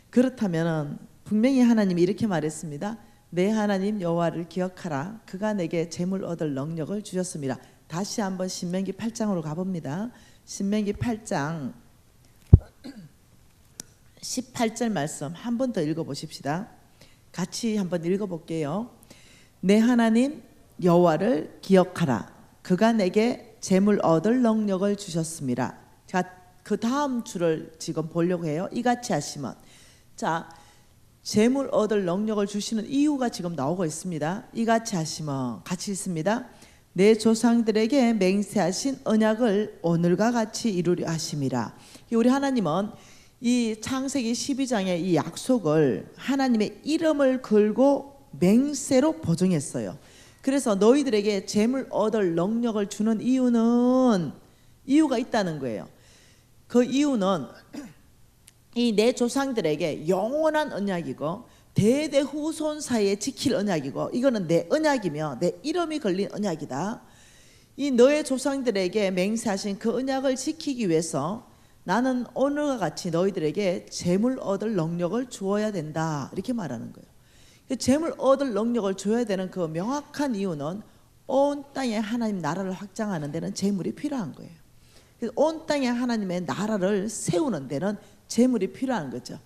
그렇다면 분명히 하나님이 이렇게 말했습니다. 내 하나님 여호와를 기억하라. 그가 내게 재물 얻을 능력을 주셨습니다. 다시 한번 신명기 8장으로 가봅니다. 신명기 8장 18절 말씀 한 번 더 읽어보십시다. 같이 한번 읽어볼게요. 내 하나님 여호와를 기억하라. 그가 내게 재물 얻을 능력을 주셨습니다. 자, 그 다음 줄을 지금 보려고 해요. 이같이 하시면, 자, 재물 얻을 능력을 주시는 이유가 지금 나오고 있습니다. 이같이 하시면 같이 있습니다. 내 조상들에게 맹세하신 언약을 오늘과 같이 이루려 하심이라. 우리 하나님은 이 창세기 12장의 이 약속을 하나님의 이름을 걸고 맹세로 보증했어요. 그래서 너희들에게 재물 얻을 능력을 주는 이유가 있다는 거예요. 그 이유는 이 내 조상들에게 영원한 언약이고 대대 후손 사이에 지킬 언약이고, 이거는 내 언약이며 내 이름이 걸린 언약이다. 이 너의 조상들에게 맹세하신 그 언약을 지키기 위해서 나는 오늘과 같이 너희들에게 재물 얻을 능력을 주어야 된다, 이렇게 말하는 거예요. 재물 얻을 능력을 줘야 되는 그 명확한 이유는 온 땅에 하나님 나라를 확장하는 데는 재물이 필요한 거예요. 온 땅에 하나님의 나라를 세우는 데는 재물이 필요한 거죠.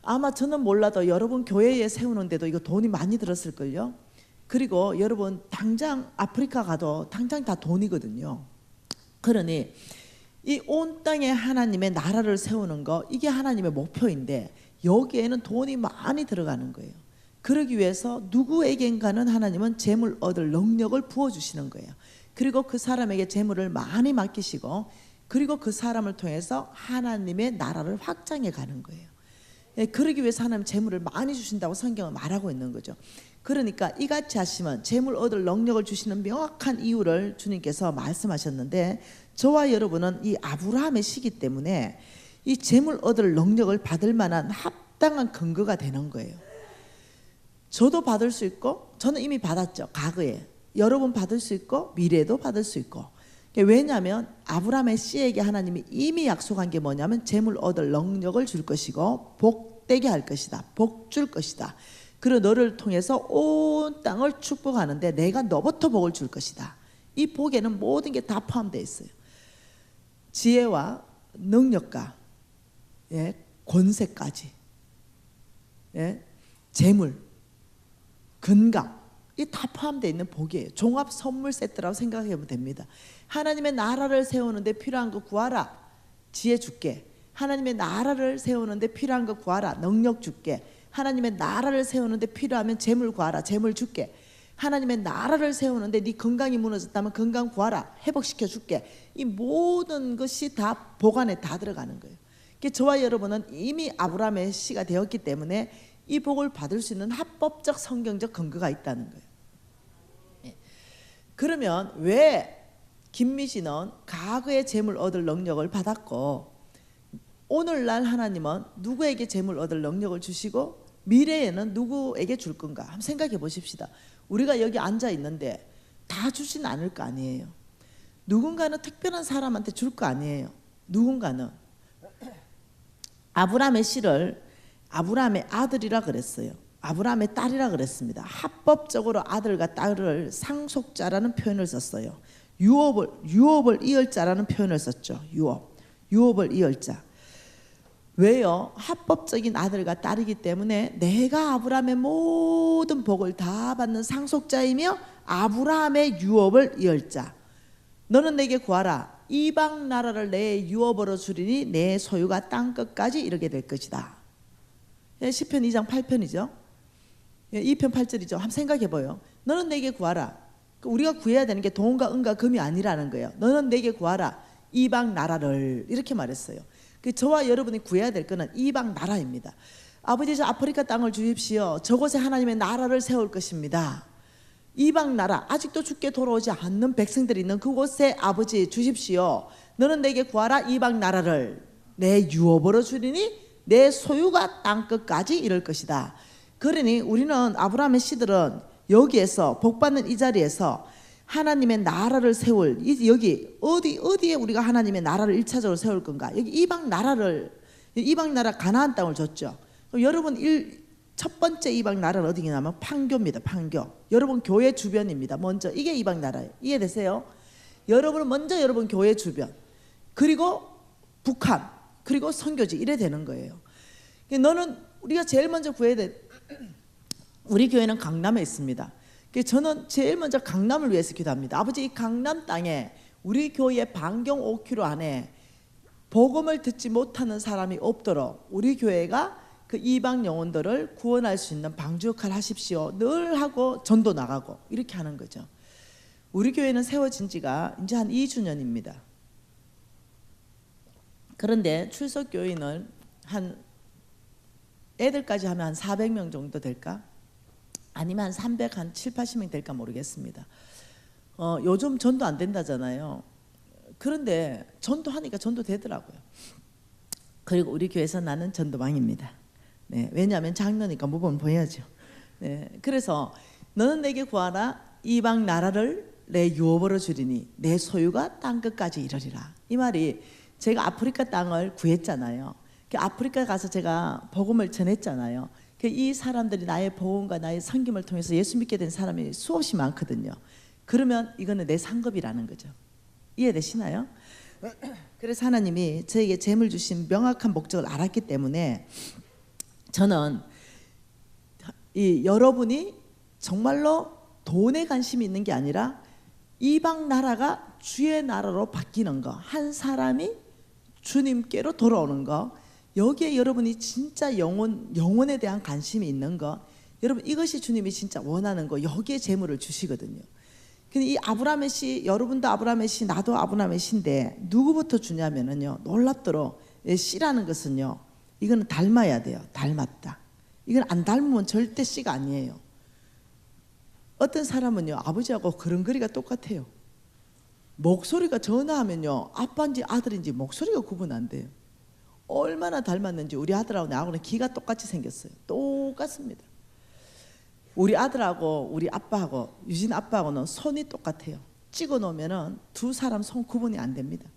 아마 저는 몰라도 여러분 교회에 세우는데도 이거 돈이 많이 들었을걸요. 그리고 여러분 당장 아프리카 가도 당장 다 돈이거든요. 그러니 이 온 땅에 하나님의 나라를 세우는 거, 이게 하나님의 목표인데 여기에는 돈이 많이 들어가는 거예요. 그러기 위해서 누구에겐가는 하나님은 재물 얻을 능력을 부어주시는 거예요. 그리고 그 사람에게 재물을 많이 맡기시고, 그리고 그 사람을 통해서 하나님의 나라를 확장해 가는 거예요. 그러기 위해서 하나님 재물을 많이 주신다고 성경은 말하고 있는 거죠. 그러니까 이같이 하시면 재물 얻을 능력을 주시는 명확한 이유를 주님께서 말씀하셨는데, 저와 여러분은 이 아브라함의 시기 때문에 이 재물 얻을 능력을 받을 만한 합당한 근거가 되는 거예요. 저도 받을 수 있고, 저는 이미 받았죠. 과거에. 여러분 받을 수 있고 미래도 받을 수 있고. 왜냐하면 아브라함의 씨에게 하나님이 이미 약속한 게 뭐냐면 재물 얻을 능력을 줄 것이고 복되게 할 것이다. 복 줄 것이다. 그리고 너를 통해서 온 땅을 축복하는데 내가 너부터 복을 줄 것이다. 이 복에는 모든 게 다 포함되어 있어요. 지혜와 능력과 권세까지, 재물, 건강, 이 다 포함되어 있는 복이에요. 종합 선물 세트라고 생각하면 됩니다. 하나님의 나라를 세우는데 필요한 거 구하라. 지혜 줄게. 하나님의 나라를 세우는데 필요한 거 구하라. 능력 줄게. 하나님의 나라를 세우는데 필요하면 재물 구하라. 재물 줄게. 하나님의 나라를 세우는데 네 건강이 무너졌다면 건강 구하라. 회복시켜 줄게. 이 모든 것이 다 복 안에 다 들어가는 거예요. 저와 여러분은 이미 아브라함의 씨가 되었기 때문에 이 복을 받을 수 있는 합법적 성경적 근거가 있다는 거예요. 그러면 왜 김미진은 과거에 재물 얻을 능력을 받았고 오늘날 하나님은 누구에게 재물 얻을 능력을 주시고 미래에는 누구에게 줄 건가? 한번 생각해 보십시다. 우리가 여기 앉아 있는데 다 주진 않을 거 아니에요. 누군가는 특별한 사람한테 줄 거 아니에요. 누군가는. 아브라함의 씨를 아브라함의 아들이라 그랬어요. 아브라함의 딸이라 그랬습니다. 합법적으로 아들과 딸을 상속자라는 표현을 썼어요. 유업을 이을 자라는 표현을 썼죠. 유업을 이을 자. 왜요? 합법적인 아들과 딸이기 때문에 내가 아브라함의 모든 복을 다 받는 상속자이며 아브라함의 유업을 이을 자. 너는 내게 구하라. 이방 나라를 내 유업으로 주리니 내 소유가 땅 끝까지 이르게 될 것이다. 시편 2장 8편이죠. 2편 8절이죠. 한번 생각해봐요. 너는 내게 구하라. 우리가 구해야 되는 게 돈과 은과 금이 아니라는 거예요. 너는 내게 구하라. 이방 나라를 이렇게 말했어요. 저와 여러분이 구해야 될 것은 이방 나라입니다. 아버지 저 아프리카 땅을 주십시오. 저곳에 하나님의 나라를 세울 것입니다. 이방 나라 아직도 주께 돌아오지 않는 백성들이 있는 그곳에 아버지 주십시오. 너는 내게 구하라. 이방 나라를 내 유업으로 주리니 내 소유가 땅끝까지 이를 것이다. 그러니 우리는 아브라함의 씨들은 여기에서 복받는 이 자리에서 하나님의 나라를 세울 여기 어디에 우리가 하나님의 나라를 1차적으로 세울 건가? 여기 이방 나라 가나안 땅을 줬죠. 여러분 첫 번째 이방 나라는 어디냐면 판교입니다. 판교. 여러분 교회 주변입니다. 먼저 이게 이방 나라예요. 이해되세요? 여러분은 먼저 여러분 교회 주변, 그리고 북한, 그리고 선교지 이래 되는 거예요. 너는 우리가 제일 먼저 구해야 돼. 우리 교회는 강남에 있습니다. 저는 제일 먼저 강남을 위해서 기도합니다. 아버지 이 강남 땅에 우리 교회 반경 5km 안에 복음을 듣지 못하는 사람이 없도록 우리 교회가 그 이방 영혼들을 구원할 수 있는 방주 역할을 하십시오. 늘 하고 전도 나가고 이렇게 하는 거죠. 우리 교회는 세워진 지가 이제 한 2주년입니다. 그런데 출석 교인은 한 애들까지 하면 한 400명 정도 될까? 아니면 한 300, 한 7, 80명 될까 모르겠습니다. 요즘 전도 안 된다잖아요. 그런데 전도하니까 전도 되더라고요. 그리고 우리 교회에서 나는 전도망입니다. 네, 왜냐하면 장로니까 모범 보여야죠. 네, 그래서 너는 내게 구하라. 이방 나라를 내 유업으로 주리니 내 소유가 땅끝까지 이르리라. 이 말이 제가 아프리카 땅을 구했잖아요. 아프리카 가서 제가 복음을 전했잖아요. 이 사람들이 나의 복음과 나의 섬김을 통해서 예수 믿게 된 사람이 수없이 많거든요. 그러면 이거는 내 상급이라는 거죠. 이해되시나요? 그래서 하나님이 저에게 재물 주신 명확한 목적을 알았기 때문에 저는 여러분이 정말로 돈에 관심이 있는 게 아니라 이방 나라가 주의 나라로 바뀌는 거, 한 사람이 주님께로 돌아오는 거, 여기에 여러분이 진짜 영혼에 대한 관심이 있는 거, 여러분 이것이 주님이 진짜 원하는 거, 여기에 재물을 주시거든요. 근데 이 아브라함의 씨, 여러분도 아브라함의 씨, 나도 아브라함의 씨인데 누구부터 주냐면은요, 놀랍도록 씨라는 것은요, 이거는 닮아야 돼요. 닮았다. 이건 안 닮으면 절대 씨가 아니에요. 어떤 사람은요, 아버지하고 걸음걸이가 똑같아요. 목소리가 전화하면요, 아빠인지 아들인지 목소리가 구분 안 돼요. 얼마나 닮았는지 우리 아들하고 나하고는 기가 똑같이 생겼어요. 똑같습니다. 우리 아들하고 우리 아빠하고 유진 아빠하고는 손이 똑같아요. 찍어 놓으면은 두 사람 손 구분이 안 됩니다.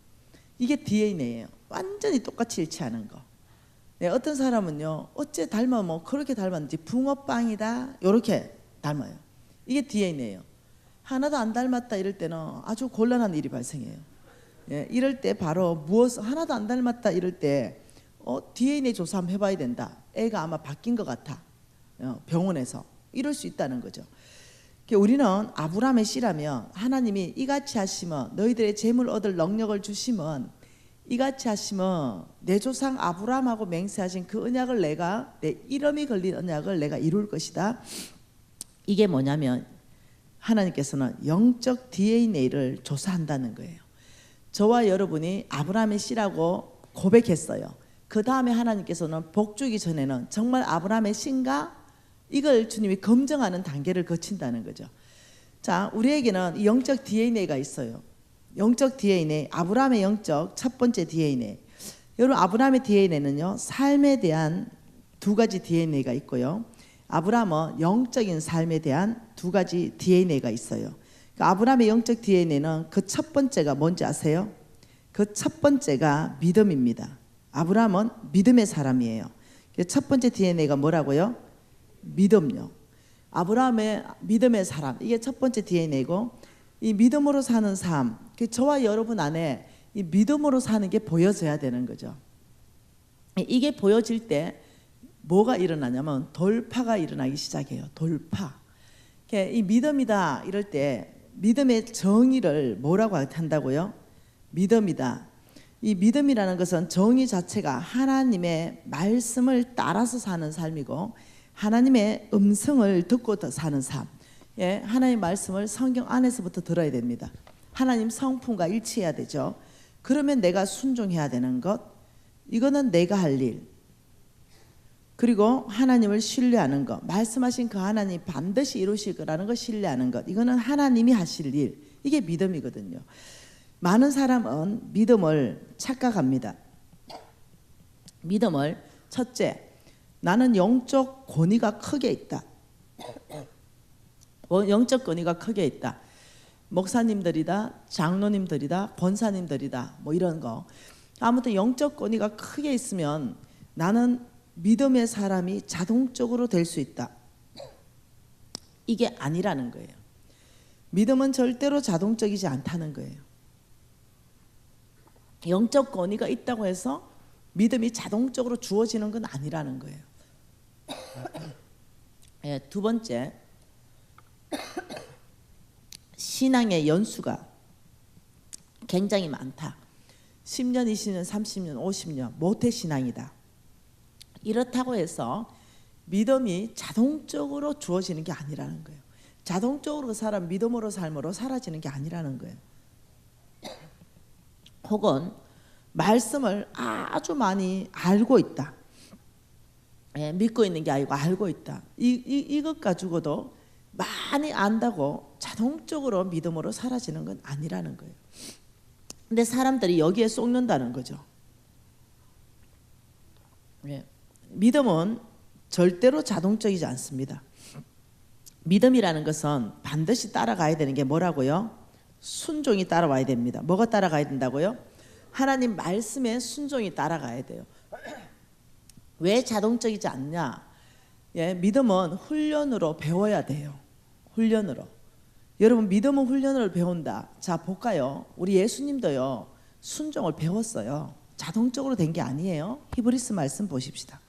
이게 DNA예요. 완전히 똑같이 일치하는 거. 네, 어떤 사람은요, 어째 닮으면 그렇게 닮았는지 붕어빵이다 이렇게 닮아요. 이게 DNA예요. 하나도 안 닮았다 이럴 때는 아주 곤란한 일이 발생해요. 예, 이럴 때 바로 무엇 하나도 안 닮았다 이럴 때 DNA 조사 한번 해봐야 된다. 애가 아마 바뀐 것 같아. 병원에서 이럴 수 있다는 거죠. 우리는 아브라함의 씨라면 하나님이 이같이 하시면 너희들의 재물 얻을 능력을 주시면 이같이 하시면 내 조상 아브라함하고 맹세하신 그 언약을 내가 내 이름이 걸린 언약을 내가 이룰 것이다. 이게 뭐냐면 하나님께서는 영적 DNA를 조사한다는 거예요. 저와 여러분이 아브라함의 씨라고 고백했어요. 그 다음에 하나님께서는 복 주기 전에는 정말 아브라함의 씨인가? 이걸 주님이 검증하는 단계를 거친다는 거죠. 자, 우리에게는 이 영적 DNA가 있어요. 영적 DNA, 아브라함의 영적 첫 번째 DNA. 여러분 아브라함의 DNA는요, 삶에 대한 두 가지 DNA가 있고요. 아브라함은 영적인 삶에 대한 두 가지 DNA가 있어요. 아브라함의 영적 DNA는 그 첫 번째가 뭔지 아세요? 그 첫 번째가 믿음입니다. 아브라함은 믿음의 사람이에요. 첫 번째 DNA가 뭐라고요? 믿음요. 아브라함의 믿음의 사람, 이게 첫 번째 DNA고, 이 믿음으로 사는 삶, 저와 여러분 안에 이 믿음으로 사는 게 보여져야 되는 거죠. 이게 보여질 때 뭐가 일어나냐면 돌파가 일어나기 시작해요. 돌파. 이 믿음이다 이럴 때 믿음의 정의를 뭐라고 한다고요? 믿음이다. 이 믿음이라는 것은 정의 자체가 하나님의 말씀을 따라서 사는 삶이고, 하나님의 음성을 듣고 사는 삶. 예, 하나님의 말씀을 성경 안에서부터 들어야 됩니다. 하나님 성품과 일치해야 되죠. 그러면 내가 순종해야 되는 것, 이거는 내가 할 일. 그리고 하나님을 신뢰하는 것, 말씀하신 그 하나님 반드시 이루실 거라는 걸 신뢰하는 것, 이거는 하나님이 하실 일. 이게 믿음이거든요. 많은 사람은 믿음을 착각합니다. 믿음을 첫째, 나는 영적 권위가 크게 있다. 영적 권위가 크게 있다. 목사님들이다, 장로님들이다, 권사님들이다, 뭐 이런 거. 아무튼 영적 권위가 크게 있으면 나는 믿음의 사람이 자동적으로 될 수 있다. 이게 아니라는 거예요. 믿음은 절대로 자동적이지 않다는 거예요. 영적 권위가 있다고 해서 믿음이 자동적으로 주어지는 건 아니라는 거예요. 예, 두 번째, 신앙의 연수가 굉장히 많다. 10년, 20년, 30년, 50년 모태신앙이다. 이렇다고 해서 믿음이 자동적으로 주어지는 게 아니라는 거예요. 자동적으로 그 사람 믿음으로 삶으로 사라지는 게 아니라는 거예요. 혹은 말씀을 아주 많이 알고 있다. 예, 믿고 있는 게 아니고 알고 있다. 이것 가지고도 많이 안다고 자동적으로 믿음으로 사라지는 건 아니라는 거예요. 근데 사람들이 여기에 속는다는 거죠. 예, 믿음은 절대로 자동적이지 않습니다. 믿음이라는 것은 반드시 따라가야 되는 게 뭐라고요? 순종이 따라와야 됩니다. 뭐가 따라가야 된다고요? 하나님 말씀에 순종이 따라가야 돼요. 왜 자동적이지 않냐? 예, 믿음은 훈련으로 배워야 돼요. 훈련으로. 여러분, 믿음은 훈련을 배운다. 자, 볼까요? 우리 예수님도요, 순종을 배웠어요. 자동적으로 된 게 아니에요. 히브리서 말씀 보십시다.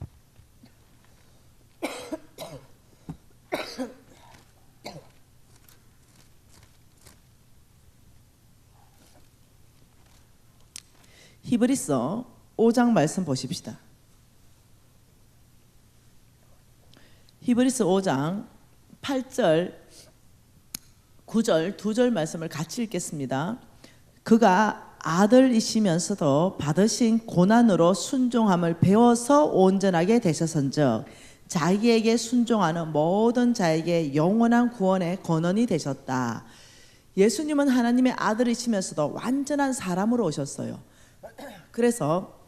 히브리서 5장 말씀 보십시다. 히브리서 5장 8절 9절 두 절 말씀을 같이 읽겠습니다. 그가 아들이시면서도 받으신 고난으로 순종함을 배워서 온전하게 되셨은즉 자기에게 순종하는 모든 자에게 영원한 구원의 권원이 되셨다. 예수님은 하나님의 아들이시면서도 완전한 사람으로 오셨어요. 그래서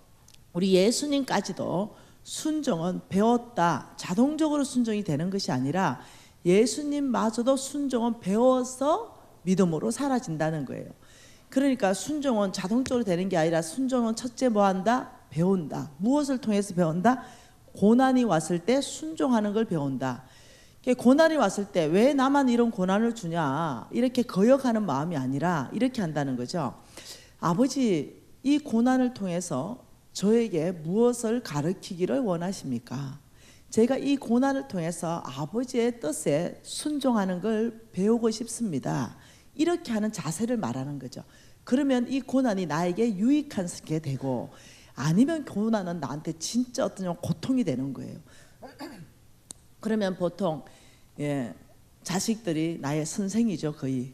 우리 예수님까지도 순종은 배웠다, 자동적으로 순종이 되는 것이 아니라 예수님마저도 순종은 배워서 믿음으로 사라진다는 거예요. 그러니까 순종은 자동적으로 되는 게 아니라 순종은 첫째 뭐 한다? 배운다. 무엇을 통해서 배운다? 고난이 왔을 때 순종하는 걸 배운다. 고난이 왔을 때 왜 나만 이런 고난을 주냐 이렇게 거역하는 마음이 아니라 이렇게 한다는 거죠. 아버지, 이 고난을 통해서 저에게 무엇을 가르치기를 원하십니까? 제가 이 고난을 통해서 아버지의 뜻에 순종하는 걸 배우고 싶습니다. 이렇게 하는 자세를 말하는 거죠. 그러면 이 고난이 나에게 유익한 게 되고, 아니면 고난은 나한테 진짜 어떤 고통이 되는 거예요. 그러면 보통 자식들이 나의 선생이죠. 거의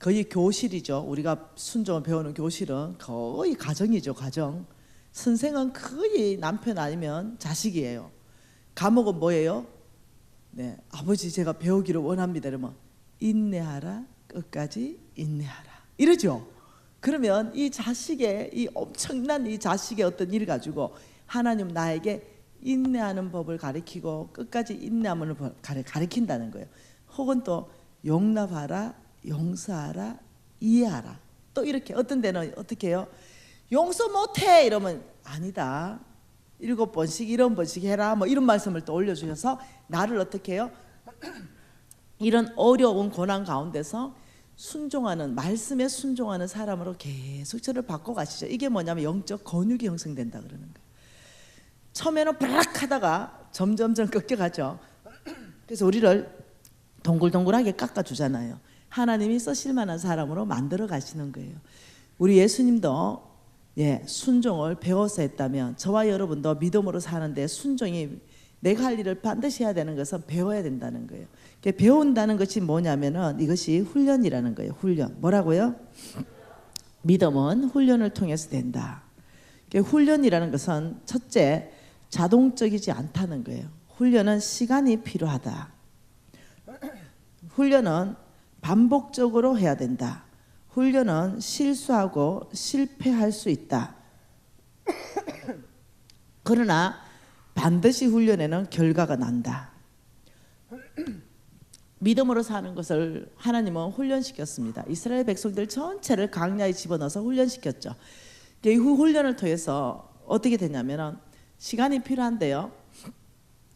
거의 교실이죠. 우리가 순종을 배우는 교실은 거의 가정이죠. 가정. 선생은 거의 남편 아니면 자식이에요. 과목은 뭐예요? 아버지 제가 배우기를 원합니다. 이러면 인내하라, 끝까지 인내하라 이러죠. 그러면 이 자식의 이 엄청난 이 자식의 어떤 일을 가지고 하나님 나에게 인내하는 법을 가르치고 끝까지 인내하는 법을 가르친다는 거예요. 혹은 또 용납하라, 용서하라, 이해하라. 또 이렇게 어떤 데는 어떻게 해요? 용서 못해 이러면 아니다. 7번씩 이런 번씩 해라. 뭐 이런 말씀을 또 올려주셔서 나를 어떻게 해요? 이런 어려운 고난 가운데서 순종하는, 말씀에 순종하는 사람으로 계속 저를 바꿔가시죠. 이게 뭐냐면 영적 근육이 형성된다 그러는 거예요. 처음에는 브락 하다가 점점점 꺾여가죠. 그래서 우리를 동글동글하게 깎아주잖아요. 하나님이 쓰실 만한 사람으로 만들어 가시는 거예요. 우리 예수님도 순종을 배워서 했다면 저와 여러분도 믿음으로 사는데 순종이, 내가 할 일을 반드시 해야 되는 것은 배워야 된다는 거예요. 배운다는 것이 뭐냐면은 이것이 훈련이라는 거예요. 훈련. 뭐라고요? 믿음은 훈련을 통해서 된다. 훈련이라는 것은 첫째, 자동적이지 않다는 거예요. 훈련은 시간이 필요하다. 훈련은 반복적으로 해야 된다. 훈련은 실수하고 실패할 수 있다. 그러나 반드시 훈련에는 결과가 난다. 믿음으로 사는 것을 하나님은 훈련시켰습니다. 이스라엘 백성들 전체를 강야에 집어넣어서 훈련시켰죠. 이 훈련을 통해서 어떻게 되냐면 시간이 필요한데요.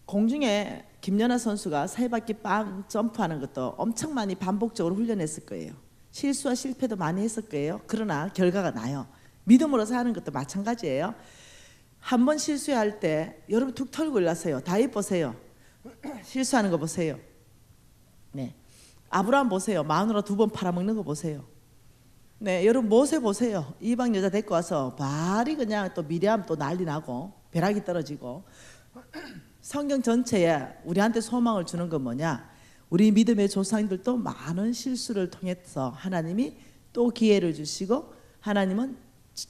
공중에 김연아 선수가 3바퀴 빵 점프하는 것도 엄청 많이 반복적으로 훈련했을 거예요. 실수와 실패도 많이 했을 거예요. 그러나 결과가 나요. 믿음으로 사는 것도 마찬가지예요. 한 번 실수할 때 여러분 툭 털고 일어나세요. 다윗 보세요. 실수하는 거 보세요. 네, 아브라함 보세요. 마누라 2번 팔아먹는 거 보세요. 네, 여러분 모세 보세요. 이방 여자 데리고 와서 발이 그냥 또 미리암 또 난리 나고 벼락이 떨어지고. 성경 전체에 우리한테 소망을 주는 건 뭐냐? 우리 믿음의 조상들도 많은 실수를 통해서 하나님이 또 기회를 주시고, 하나님은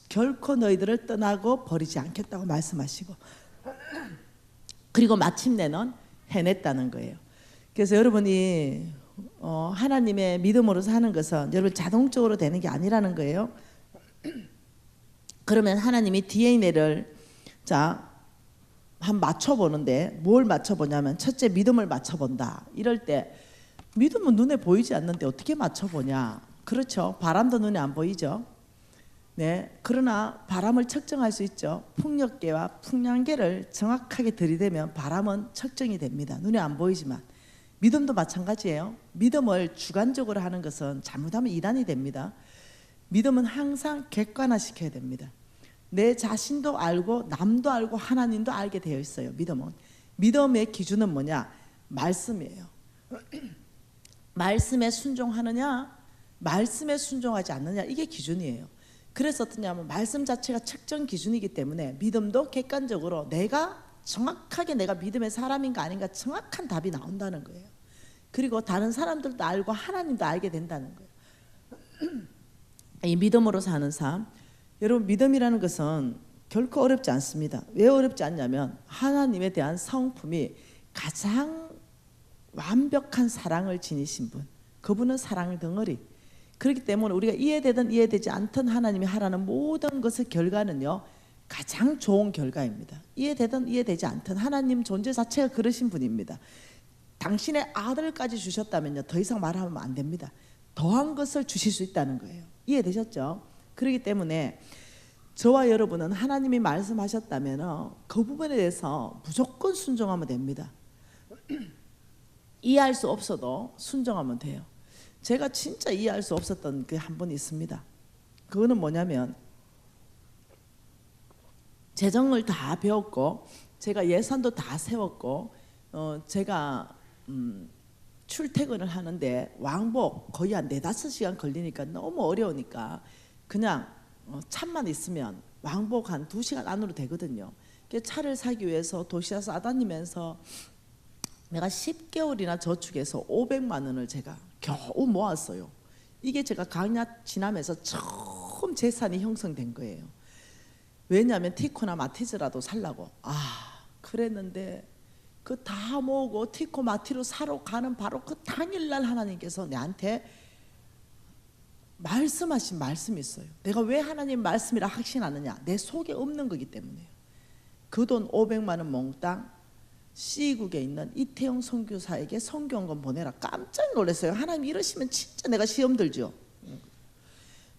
결코 너희들을 떠나고 버리지 않겠다고 말씀하시고, 그리고 마침내는 해냈다는 거예요. 그래서 여러분이 하나님의 믿음으로 사는 것은 여러분 자동적으로 되는 게 아니라는 거예요. 그러면 하나님이 DNA를 한 맞춰보는데 뭘 맞춰보냐면, 첫째 믿음을 맞춰본다. 이럴 때 믿음은 눈에 보이지 않는데 어떻게 맞춰보냐? 그렇죠. 바람도 눈에 안 보이죠. 네, 그러나 바람을 측정할 수 있죠. 풍력계와 풍량계를 정확하게 들이대면 바람은 측정이 됩니다. 눈에 안 보이지만. 믿음도 마찬가지예요. 믿음을 주관적으로 하는 것은 잘못하면 이단이 됩니다. 믿음은 항상 객관화시켜야 됩니다. 내 자신도 알고 남도 알고 하나님도 알게 되어 있어요. 믿음은. 믿음의 기준은 뭐냐? 말씀이에요. 말씀에 순종하느냐, 말씀에 순종하지 않느냐, 이게 기준이에요. 그래서 어떠냐면 말씀 자체가 측정 기준이기 때문에 믿음도 객관적으로 내가 정확하게 내가 믿음의 사람인가 아닌가 정확한 답이 나온다는 거예요. 그리고 다른 사람들도 알고 하나님도 알게 된다는 거예요. 이 믿음으로 사는 삶, 여러분 믿음이라는 것은 결코 어렵지 않습니다. 왜 어렵지 않냐면 하나님에 대한 성품이 가장 완벽한 사랑을 지니신 분, 그분은 사랑의 덩어리. 그렇기 때문에 우리가 이해되든 이해되지 않든 하나님이 하라는 모든 것의 결과는요 가장 좋은 결과입니다. 이해되든 이해되지 않든 하나님 존재 자체가 그러신 분입니다. 당신의 아들까지 주셨다면요 더 이상 말하면 안 됩니다. 더한 것을 주실 수 있다는 거예요. 이해되셨죠? 그렇기 때문에 저와 여러분은 하나님이 말씀하셨다면 그 부분에 대해서 무조건 순종하면 됩니다. 이해할 수 없어도 순종하면 돼요. 제가 진짜 이해할 수 없었던 그 한 번 있습니다. 그거는 뭐냐면 재정을 다 배웠고 제가 예산도 다 세웠고 제가 출퇴근을 하는데 왕복 거의 한 4-5시간 걸리니까 너무 어려우니까 그냥 차만 있으면 왕복 한 2시간 안으로 되거든요. 차를 사기 위해서 도시락 싸다니면서 내가 10개월이나 저축해서 500만 원을 제가 겨우 모았어요. 이게 제가 강야 지나면서 처음 재산이 형성된 거예요. 왜냐하면 티코나 마티즈라도 살라고. 그랬는데 그 다 모으고 티코 마티로 사러 가는 바로 그 당일날 하나님께서 내한테 말씀하신 말씀이 있어요. 내가 왜 하나님 말씀이라 확신하느냐? 내 속에 없는 거기 때문에요. 그 돈 500만 원 몽땅 C국에 있는 이태영 선교사에게 성경권 보내라. 깜짝 놀랐어요. 하나님 이러시면 진짜 내가 시험 들죠.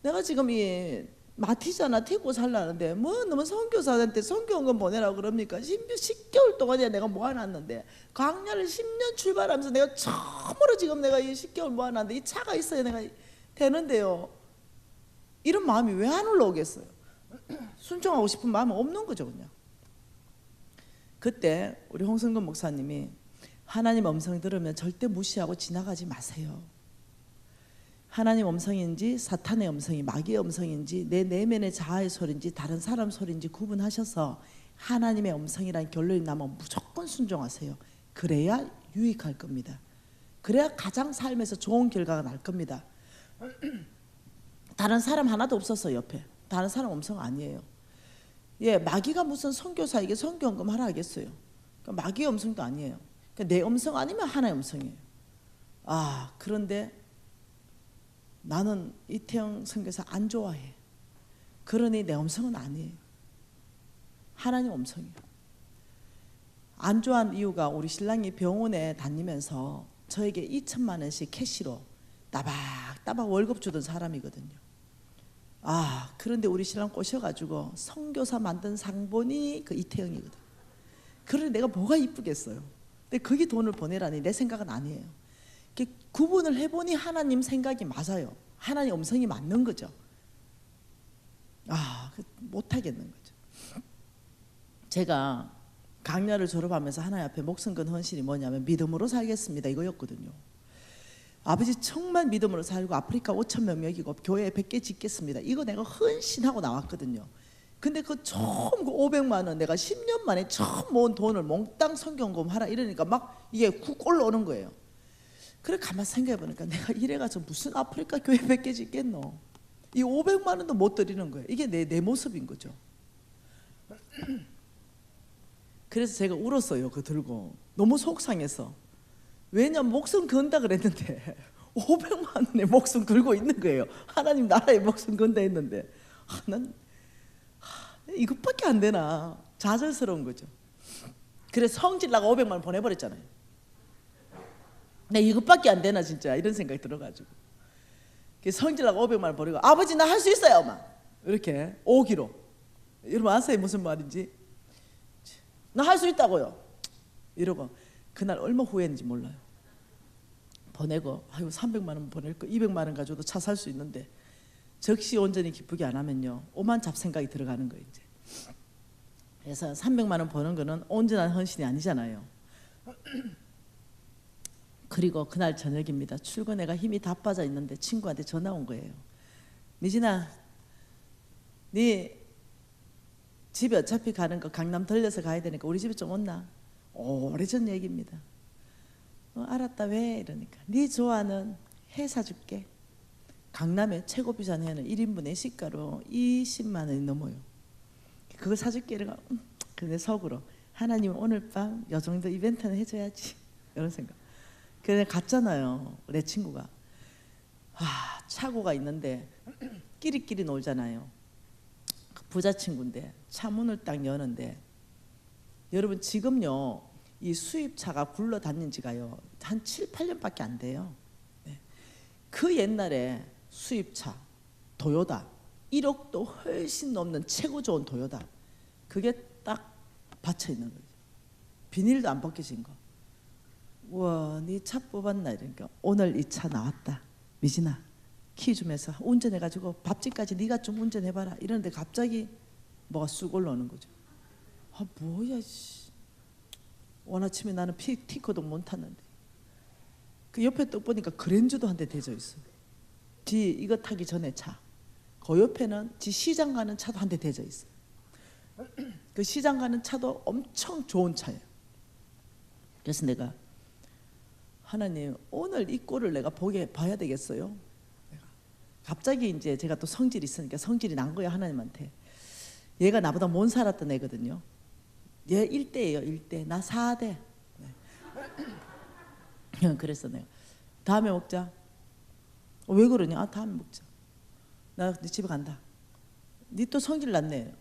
내가 지금 이 마티잖아. 튀고 살라는데 뭐 너무 선교사한테 선교원금 보내라고 그럽니까? 10개월 동안이야 내가 모아놨는데 강야를 10년 출발하면서 내가 처음으로 지금 내가 이 10개월 모아놨는데 이 차가 있어야 내가 되는데요. 이런 마음이 왜 안 올라오겠어요? 순종하고 싶은 마음은 없는 거죠. 그냥 그때 우리 홍성근 목사님이 하나님 음성 들으면 절대 무시하고 지나가지 마세요. 하나님 음성인지 사탄의 음성이 마귀의 음성인지 내 내면의 자아의 소리인지 다른 사람 소리인지 구분하셔서 하나님의 음성이라는 결론이 나면 무조건 순종하세요. 그래야 유익할 겁니다. 그래야 가장 삶에서 좋은 결과가 날 겁니다. 다른 사람 하나도 없었어. 옆에 다른 사람 음성 아니에요. 예, 마귀가 무슨 선교사에게 선교원금 하라 하겠어요. 그러니까 마귀의 음성도 아니에요. 그러니까 내 음성 아니면 하나의 음성이에요. 아, 그런데 나는 이태영 선교사 안 좋아해. 그러니 내 음성은 아니에요. 하나님 음성이에요. 안 좋아한 이유가 우리 신랑이 병원에 다니면서 저에게 2천만 원씩 캐시로 따박따박 월급 주던 사람이거든요. 아, 그런데 우리 신랑 꼬셔가지고 선교사 만든 상본이 그 이태영이거든요. 그러니 내가 뭐가 이쁘겠어요. 근데 거기 돈을 보내라니 내 생각은 아니에요. 구분을 해보니 하나님 생각이 맞아요. 하나님 음성이 맞는 거죠. 아, 못하겠는 거죠. 제가 강야를 졸업하면서 하나님 앞에 목숨 건 헌신이 뭐냐면 믿음으로 살겠습니다 이거였거든요. 아버지 정말 믿음으로 살고 아프리카 5,000명 먹이고 교회 100개 짓겠습니다. 이거 내가 헌신하고 나왔거든요. 근데 그 처음 그 500만 원 내가 10년 만에 처음 모은 돈을 몽땅 성경금 하라 이러니까 막 이게 훅 올라오는 거예요. 그래 가만 생각해보니까 내가 이래가지고 무슨 아프리카 교회 100개 짓겠노. 이 500만 원도 못 드리는 거예요. 이게 내 모습인 거죠. 그래서 제가 울었어요. 그거 들고 너무 속상해서. 왜냐면 목숨 건다 그랬는데 500만 원에 목숨 걸고 있는 거예요. 하나님 나라에 목숨 건다 했는데 난 이것밖에 안 되나 좌절스러운 거죠. 그래서 성질나가 500만 원 보내버렸잖아요. 나 이것밖에 안 되나 진짜 이런 생각이 들어가지고 성질나가 500만 원 버리고 아버지 나 할 수 있어요 막 이렇게 오기로. 여러분 아세요 무슨 말인지? 나 할 수 있다고요 이러고 그날 얼마 후회했는지 몰라요. 보내고 아이고 300만 원 보낼 거 200만 원 가지고도 차 살 수 있는데 적시 온전히 기쁘게 안 하면요 오만 잡생각이 들어가는 거예요 이제. 그래서 300만 원 버는 거는 온전한 헌신이 아니잖아요. 그리고 그날 저녁입니다. 출근해가 힘이 다 빠져 있는데 친구한테 전화 온 거예요. 미진아, 네 집에 어차피 가는 거 강남 들려서 가야 되니까 우리 집에 좀 온나? 오래전 얘기입니다. 알았다 왜? 이러니까 네 좋아하는 회 사줄게. 강남에 최고 비싼 회는 1인분에 시가로 20만 원이 넘어요. 그거 사줄게. 이러고 근데 속으로 하나님 오늘 밤 요 정도 이벤트는 해줘야지 이런 생각. 그래 갔잖아요. 내 친구가 차고가 있는데 끼리끼리 놀잖아요. 부자 친구인데 차 문을 딱 여는데 여러분 지금요 이 수입차가 굴러다닌 지가요 한 7, 8년밖에 안 돼요. 네. 그 옛날에 수입차 도요타 1억도 훨씬 넘는 최고 좋은 도요타 그게 딱 받쳐 있는 거죠. 비닐도 안 벗겨진 거. 와, 네 차 뽑았나 이러니까 오늘 이 차 나왔다. 미진아 키 좀 해서 운전해가지고 밥집까지 네가 좀 운전해봐라 이러는데 갑자기 뭐가 쑥 올라오는 거죠. 아 뭐야 씨. 오늘 아침에 나는 티커도 못 탔는데 그 옆에 또 보니까 그랜저도 한 대 대져 있어. 지 이거 타기 전에 차. 그 옆에는 지 시장 가는 차도 한 대 대져 있어. 그 시장 가는 차도 엄청 좋은 차예요. 그래서 내가 하나님 오늘 이 꼴을 내가 봐야 되겠어요. 갑자기 이제 제가 또 성질이 있으니까 성질이 난 거예요 하나님한테. 얘가 나보다 못 살았던 애거든요. 얘 1대예요 1대. 나 4대. 네. 그래서 내가 다음에 먹자. 왜 그러냐? 다음에 먹자. 나 네 집에 간다. 네 또 성질 났네.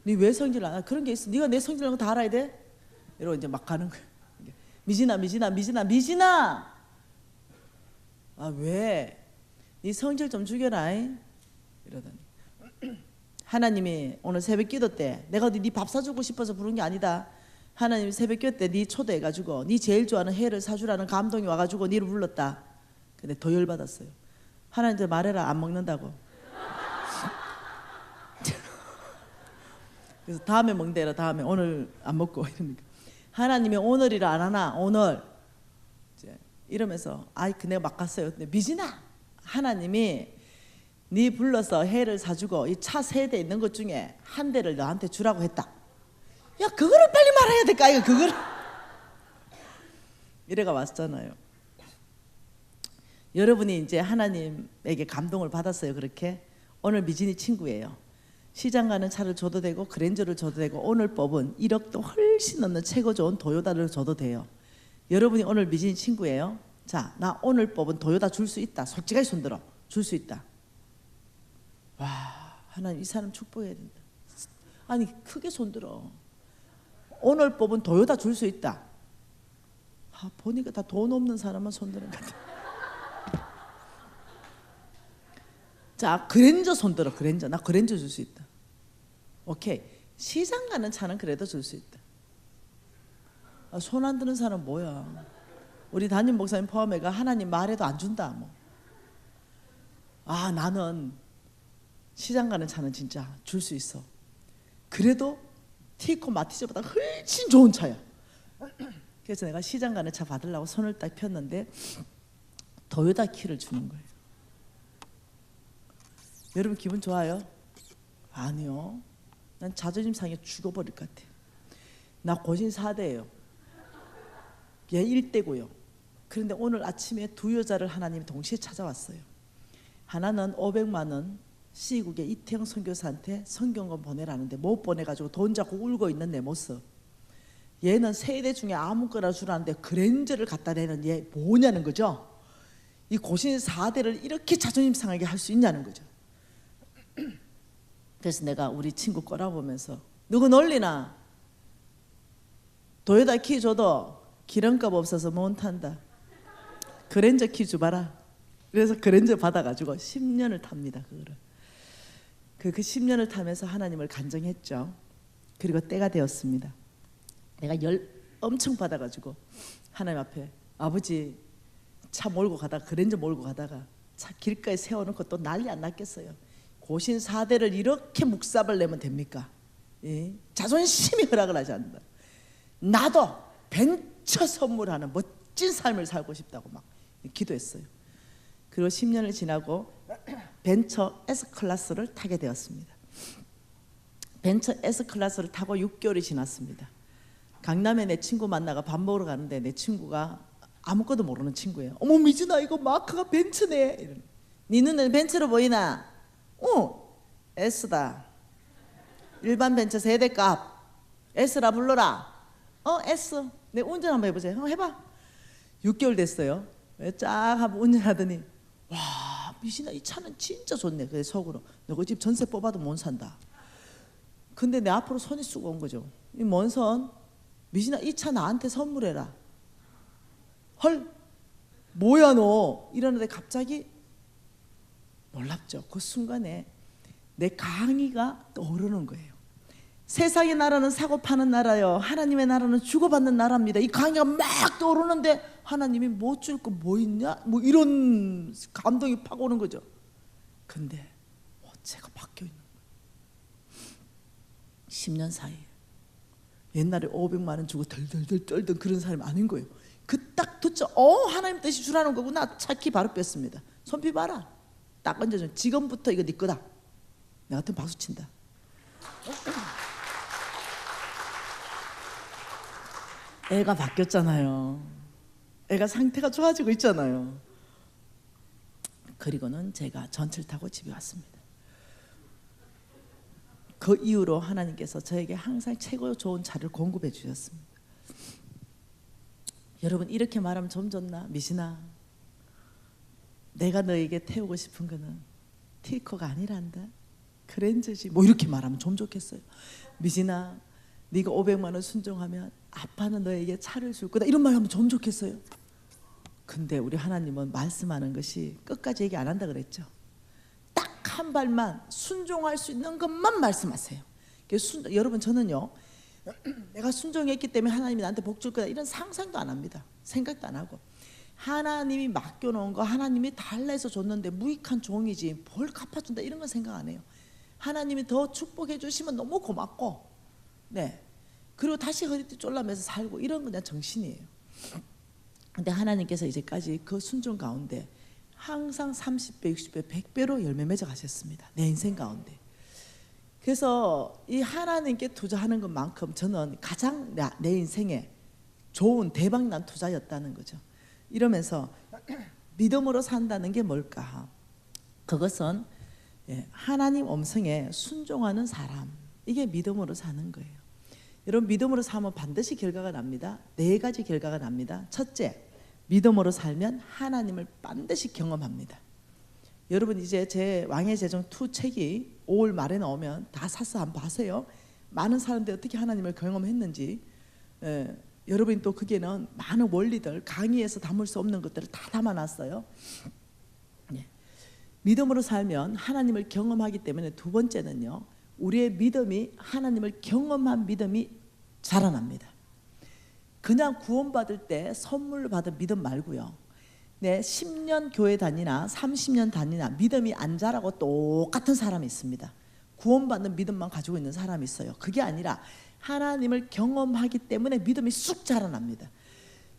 네 왜 성질 나? 그런 게 있어. 네가 내 성질 나는 거 다 알아야 돼? 이러고 이제 막 가는 거야. 미진아 아 왜? 네 성질 좀 죽여라 이러더니 하나님이 오늘 새벽 기도 때 내가 어디 네 밥 사주고 싶어서 부른 게 아니다. 하나님이 새벽 기도 때 네 초대해가지고 네 제일 좋아하는 회를 사주라는 감동이 와가지고 네를 불렀다. 근데 더 열받았어요. 하나님한테 말해라, 안 먹는다고. 그래서 다음에 먹대라. 다음에, 오늘 안 먹고. 이러니까 하나님이 오늘이라 안 하나, 오늘 이제 이러면서 내가 막 갔어요. 근데 미진아, 하나님이 네 불러서 회를 사주고 이 차 3대 있는 것 중에 한 대를 너한테 주라고 했다. 야, 그거를 빨리 말해야 될까? 이거 그거를 이래가 왔잖아요. 여러분이 이제 하나님에게 감동을 받았어요. 그렇게 오늘 미진이 친구예요. 시장 가는 차를 줘도 되고 그랜저를 줘도 되고 오늘 법은 1억도 훨씬 넘는 최고 좋은 도요타를 줘도 돼요. 여러분이 오늘 미진이 친구예요. 자, 나 오늘 법은 도요타 줄 수 있다. 솔직하게 손들어. 줄 수 있다. 와, 하나님 이 사람 축복해야 된다. 아니, 크게 손들어. 오늘 법은 도요타 줄 수 있다. 보니까 다 돈 없는 사람만 손드는 것 같아. 자, 그랜저 손들어. 그랜저. 나 그랜저 줄 수 있다. 오케이. 시장 가는 차는 그래도 줄 수 있다. 손 안 드는 사람 뭐야? 우리 담임 목사님 포함해가 하나님 말해도 안 준다. 뭐. 나는 시장 가는 차는 진짜 줄 수 있어. 그래도 티코 마티즈보다 훨씬 좋은 차야. 그래서 내가 시장 가는 차 받으려고 손을 딱 폈는데 도요타 키를 주는 거예요. 여러분 기분 좋아요? 아니요. 난 자존심 상해 죽어버릴 것 같아요. 나 고신 4대예요. 얘 1대고요. 그런데 오늘 아침에 두 여자를 하나님이 동시에 찾아왔어요. 하나는 500만 원 시국의 이태영 선교사한테 성경권 보내라는데 못 보내가지고 돈 잡고 울고 있는 내 모습. 얘는 3대 중에 아무거나 주라는데 그랜저를 갖다 내는 얘 뭐냐는 거죠. 이 고신 4대를 이렇게 자존심 상하게 할 수 있냐는 거죠. 그래서 내가 우리 친구 꼬라보면서 누구 놀리나? 도요타 키 줘도 기름값 없어서 못 탄다. 그랜저 키 줘봐라. 그래서 그랜저 받아가지고 10년을 탑니다. 그거를. 그 10년을 타면서 하나님을 간증했죠. 그리고 때가 되었습니다. 내가 열 엄청 받아가지고 하나님 앞에 아버지 차 몰고 가다가 그랜저 몰고 가다가 차 길가에 세워놓고 또 난리 안 났겠어요. 고신 4대를 이렇게 묵삽을 내면 됩니까? 예? 자존심이 허락을 하지 않는다. 나도 벤처 선물하는 멋진 삶을 살고 싶다고 막 기도했어요. 그리고 10년을 지나고 벤처 S클래스를 타게 되었습니다. 벤처 S클래스를 타고 6개월이 지났습니다. 강남에 내 친구 만나가 밥 먹으러 가는데 내 친구가 아무것도 모르는 친구예요. 어머 미진아 이거 마크가 벤츠네. 이러는. 네 눈에는 벤츠로 보이나? S다. 일반 벤츠 세대값. S라 불러라. S. 내 운전 한번 해보세요. 해봐. 6개월 됐어요. 쫙 한번 운전하더니 와 미진아 이 차는 진짜 좋네. 그래 속으로 너그 집 전세 뽑아도 못 산다. 근데 내 앞으로 손이 쑥 온 거죠. 이 뭔 손? 미진아 이 차 나한테 선물해라. 헐 뭐야 너 이러는데 갑자기 놀랍죠. 그 순간에 내 강의가 떠오르는 거예요. 세상의 나라는 사고 파는 나라요. 하나님의 나라는 주고받는 나라입니다. 이 강의가 막 떠오르는데 하나님이 뭐 줄 거 뭐 있냐? 뭐 이런 감동이 팍 오는 거죠. 근데 제가 바뀌어 있는 거예요. 10년 사이에. 옛날에 500만 원 주고 덜덜덜 떨던 그런 사람이 아닌 거예요. 그 딱 듣죠. 하나님 뜻이 주라는 거구나. 차키 바로 뺐습니다. 손 펴봐라. 딱 얹어줘. 지금부터 이거 네 거다. 내 같은 박수 친다. 애가 바뀌었잖아요. 애가 상태가 좋아지고 있잖아요. 그리고는 제가 전철 타고 집에 왔습니다. 그 이후로 하나님께서 저에게 항상 최고 좋은 차를 공급해 주셨습니다. 여러분 이렇게 말하면 좀 좋나? 미신아 내가 너에게 태우고 싶은 거는 티코가 아니란다. 그랜저지. 뭐 이렇게 말하면 좀 좋겠어요. 미진아 네가 500만 원 순종하면 아빠는 너에게 차를 줄 거다. 이런 말 하면 좀 좋겠어요. 근데 우리 하나님은 말씀하는 것이 끝까지 얘기 안 한다 그랬죠. 딱 한 발만 순종할 수 있는 것만 말씀하세요. 여러분 저는요 내가 순종했기 때문에 하나님이 나한테 복 줄 거다 이런 상상도 안 합니다. 생각도 안 하고 하나님이 맡겨놓은 거 하나님이 달라해서 줬는데 무익한 종이지 뭘 갚아준다 이런 건 생각 안 해요. 하나님이 더 축복해 주시면 너무 고맙고 네 그리고 다시 허리띠 쫄라매서 살고 이런 그냥 정신이에요. 근데 하나님께서 이제까지 그 순종 가운데 항상 30배, 60배, 100배로 열매 맺어 가셨습니다. 내 인생 가운데. 그래서 이 하나님께 투자하는 것만큼 저는 가장 내 인생에 좋은 대박난 투자였다는 거죠. 이러면서 믿음으로 산다는 게 뭘까? 그것은 하나님 음성에 순종하는 사람, 이게 믿음으로 사는 거예요. 여러분 믿음으로 살면 반드시 결과가 납니다. 4가지 결과가 납니다. 첫째, 믿음으로 살면 하나님을 반드시 경험합니다. 여러분 이제 제 왕의 제정 2 책이 5월 말에 나오면 다 사서 한번 봐세요. 많은 사람들이 어떻게 하나님을 경험했는지. 여러분이 또 거기에는 많은 원리들 강의에서 담을 수 없는 것들을 다 담아놨어요. 믿음으로 살면 하나님을 경험하기 때문에 두 번째는요, 우리의 믿음이 하나님을 경험한 믿음이 자라납니다. 그냥 구원받을 때 선물로 받은 믿음 말고요, 10년 교회 다니나 30년 다니나 믿음이 안 자라고 똑같은 사람이 있습니다. 구원받는 믿음만 가지고 있는 사람이 있어요. 그게 아니라 하나님을 경험하기 때문에 믿음이 쑥 자라납니다.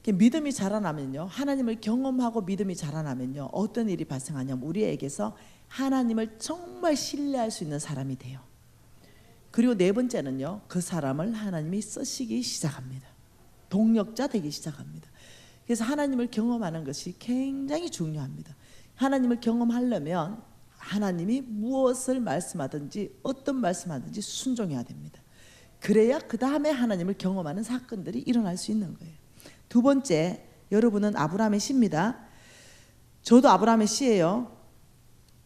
믿음이 자라나면요, 하나님을 경험하고 믿음이 자라나면요, 어떤 일이 발생하냐면 우리에게서 하나님을 정말 신뢰할 수 있는 사람이 돼요. 그리고 4번째는요, 그 사람을 하나님이 쓰시기 시작합니다. 동력자 되기 시작합니다. 그래서 하나님을 경험하는 것이 굉장히 중요합니다. 하나님을 경험하려면 하나님이 무엇을 말씀하든지 어떤 말씀하든지 순종해야 됩니다. 그래야 그 다음에 하나님을 경험하는 사건들이 일어날 수 있는 거예요. 두 번째, 여러분은 아브라함의 씨입니다. 저도 아브라함의 씨예요.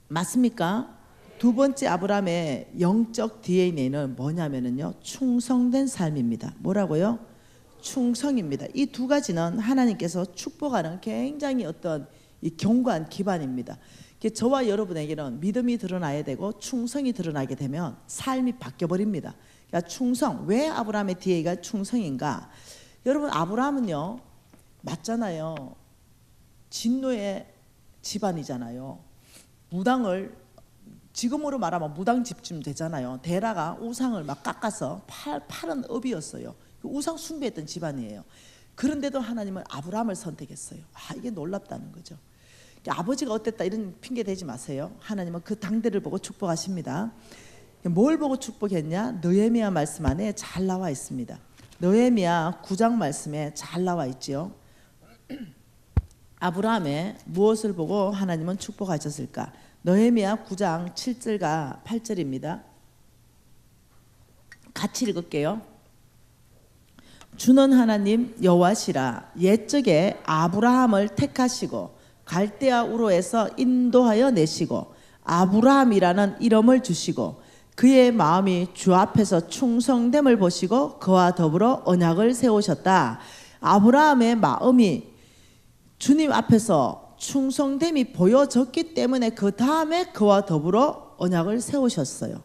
맞습니까? 두 번째 아브라함의 영적 DNA는 뭐냐면요, 충성된 삶입니다. 뭐라고요? 충성입니다. 이 2가지는 하나님께서 축복하는 굉장히 어떤 이 견고한 기반입니다. 저와 여러분에게는 믿음이 드러나야 되고 충성이 드러나게 되면 삶이 바뀌어버립니다. 그러니까 충성, 왜 아브라함의 DNA가 충성인가? 여러분 아브라함은요, 맞잖아요. 진노의 집안이잖아요. 무당을, 지금으로 말하면 무당 집쯤 되잖아요. 데라가 우상을 막 깎아서 팔은 업이었어요. 우상 숭배했던 집안이에요. 그런데도 하나님은 아브라함을 선택했어요. 이게 놀랍다는 거죠. 아버지가 어땠다 이런 핑계 대지 마세요. 하나님은 그 당대를 보고 축복하십니다. 뭘 보고 축복했냐? 느헤미야 말씀 안에 잘 나와 있습니다. 느헤미야 9장 말씀에 잘 나와 있지요. 아브라함의 무엇을 보고 하나님은 축복하셨을까? 느헤미야 9장 7절과 8절입니다. 같이 읽을게요. 주는 하나님 여호와시라. 옛적에 아브라함을 택하시고 갈대아 우르에서 인도하여 내시고 아브라함이라는 이름을 주시고 그의 마음이 주 앞에서 충성됨을 보시고 그와 더불어 언약을 세우셨다. 아브라함의 마음이 주님 앞에서 충성됨이 보여졌기 때문에 그 다음에 그와 더불어 언약을 세우셨어요.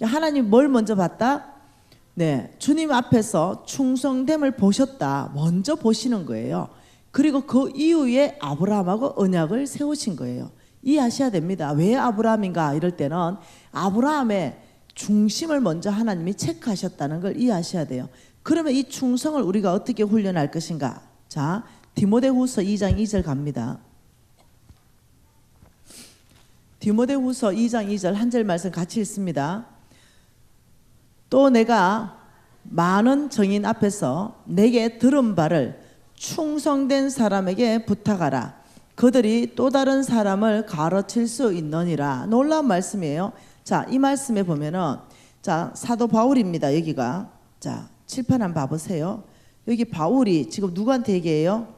하나님 뭘 먼저 봤다? 주님 앞에서 충성됨을 보셨다. 먼저 보시는 거예요. 그리고 그 이후에 아브라함하고 언약을 세우신 거예요. 이해하셔야 됩니다. 왜 아브라함인가? 이럴 때는 아브라함의 중심을 먼저 하나님이 체크하셨다는 걸 이해하셔야 돼요. 그러면 이 충성을 우리가 어떻게 훈련할 것인가? 자, 디모데후서 2장 2절 갑니다. 디모데후서 2장 2절 한 절 말씀 같이 읽습니다. 또 내가 많은 정인 앞에서 내게 들은 바를 충성된 사람에게 부탁하라. 그들이 또 다른 사람을 가르칠 수 있느니라. 놀라운 말씀이에요. 자, 이 말씀에 보면은, 자, 사도 바울입니다. 여기가. 자, 칠판 한번 봐보세요. 여기 바울이 지금 누구한테 얘기해요?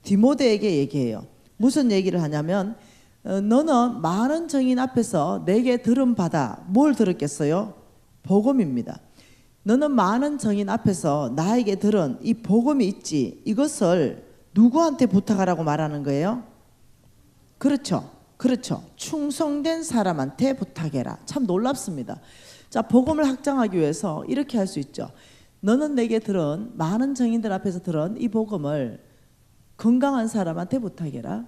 디모데에게 얘기해요. 무슨 얘기를 하냐면, 너는 많은 정인 앞에서 내게 들은 바다. 뭘 들었겠어요? 복음입니다. 너는 많은 정인 앞에서 나에게 들은 이 복음이 있지. 이것을 누구한테 부탁하라고 말하는 거예요? 그렇죠. 그렇죠. 충성된 사람한테 부탁해라. 참 놀랍습니다. 자, 복음을 확장하기 위해서 이렇게 할 수 있죠. 너는 내게 들은 많은 증인들 앞에서 들은 이 복음을 건강한 사람한테 부탁해라.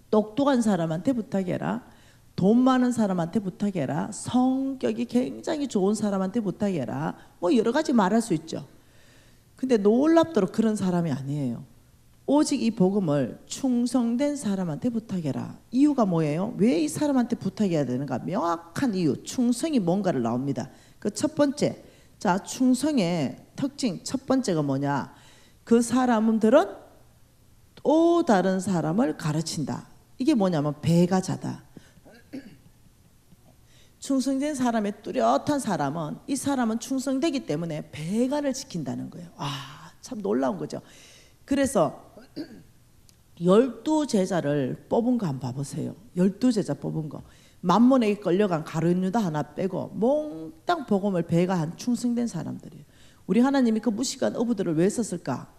똑똑한 사람한테 부탁해라. 돈 많은 사람한테 부탁해라. 성격이 굉장히 좋은 사람한테 부탁해라. 뭐 여러 가지 말할 수 있죠. 근데 놀랍도록 그런 사람이 아니에요. 오직 이 복음을 충성된 사람한테 부탁해라. 이유가 뭐예요? 왜 이 사람한테 부탁해야 되는가? 명확한 이유, 충성이 뭔가를 나옵니다. 그 첫 번째, 자, 충성의 특징 첫 번째가 뭐냐? 그 사람들은 또 다른 사람을 가르친다. 이게 뭐냐면 배가자다. 충성된 사람의 뚜렷한 사람은 이 사람은 충성되기 때문에 배가를 지킨다는 거예요. 아, 참 놀라운 거죠. 그래서 12제자를 뽑은 거 한번 봐보세요. 12제자 뽑은 거. 만몬에게 끌려간 가룟유다 하나 빼고 몽땅 복음을 배가한 충성된 사람들이에요. 우리 하나님이 그 무식한 어부들을 왜 썼을까?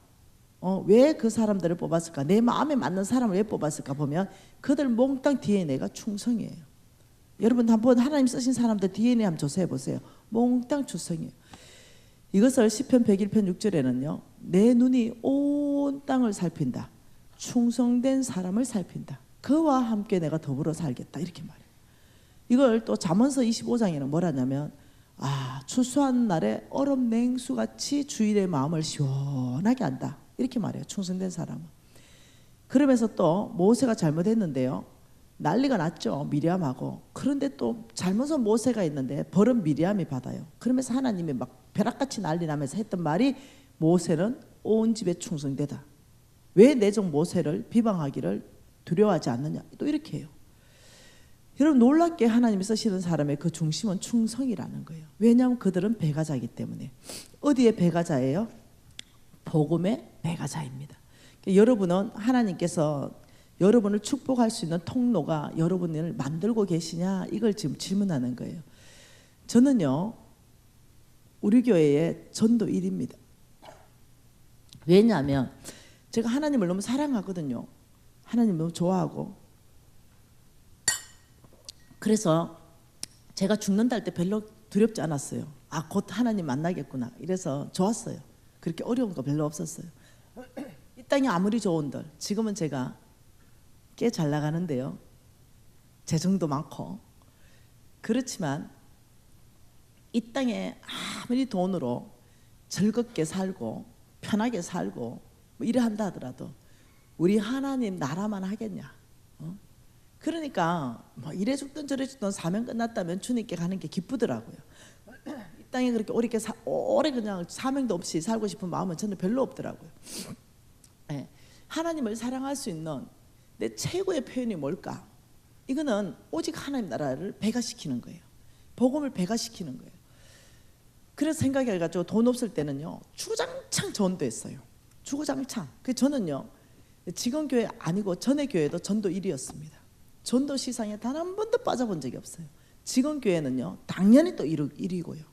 왜 그 사람들을 뽑았을까? 내 마음에 맞는 사람을 왜 뽑았을까? 보면 그들 몽땅 DNA가 충성이에요. 여러분 한번 하나님 쓰신 사람들 DNA 한번 조사해 보세요. 몽땅 충성이에요. 이것을 시편 101편 6절에는요. 내 눈이 온 땅을 살핀다. 충성된 사람을 살핀다. 그와 함께 내가 더불어 살겠다. 이렇게 말해요. 이걸 또 잠언서 25장에는 뭐라냐면 추수한 날에 얼음 냉수같이 주인의 마음을 시원하게 한다. 이렇게 말해요. 충성된 사람은. 그러면서 또 모세가 잘못했는데요. 난리가 났죠. 미리암하고. 그런데 또 잘못은 모세가 있는데 벌은 미리암이 받아요. 그러면서 하나님이 막 벼락같이 난리 나면서 했던 말이 모세는 온 집에 충성되다. 왜 내 종 모세를 비방하기를 두려워하지 않느냐. 또 이렇게 해요. 여러분 놀랍게 하나님이 쓰시는 사람의 그 중심은 충성이라는 거예요. 왜냐하면 그들은 배가자이기 때문에. 어디에 배가자예요? 복음의 배가자입니다. 그러니까 여러분은 하나님께서 여러분을 축복할 수 있는 통로가 여러분을 만들고 계시냐 이걸 지금 질문하는 거예요. 저는요 우리 교회의 전도 1입니다. 왜냐하면 제가 하나님을 너무 사랑하거든요. 하나님 너무 좋아하고 그래서 제가 죽는다 할 때 별로 두렵지 않았어요. 곧 하나님 만나겠구나 이래서 좋았어요. 그렇게 어려운 거 별로 없었어요. 이 땅이 아무리 좋은들 지금은 제가 꽤 잘 나가는데요. 재정도 많고 그렇지만 이 땅에 아무리 돈으로 즐겁게 살고 편하게 살고 뭐 이래 한다 하더라도 우리 하나님 나라만 하겠냐. 그러니까 뭐 이래 죽든 저래 죽든 사명 끝났다면 주님께 가는 게 기쁘더라고요. 이 땅에 그렇게 오래 그냥 사명도 없이 살고 싶은 마음은 저는 별로 없더라고요. 네. 하나님을 사랑할 수 있는 내 최고의 표현이 뭘까? 이거는 오직 하나님 나라를 배가시키는 거예요. 복음을 배가시키는 거예요. 그래서 생각해가지고 돈 없을 때는요 주구장창 전도했어요. 주구장창. 그래서 저는요 지금 교회 아니고 전의 교회도 전도 1위였습니다. 전도 시상에 단 한 번도 빠져본 적이 없어요. 지금 교회는요 당연히 또 1위고요.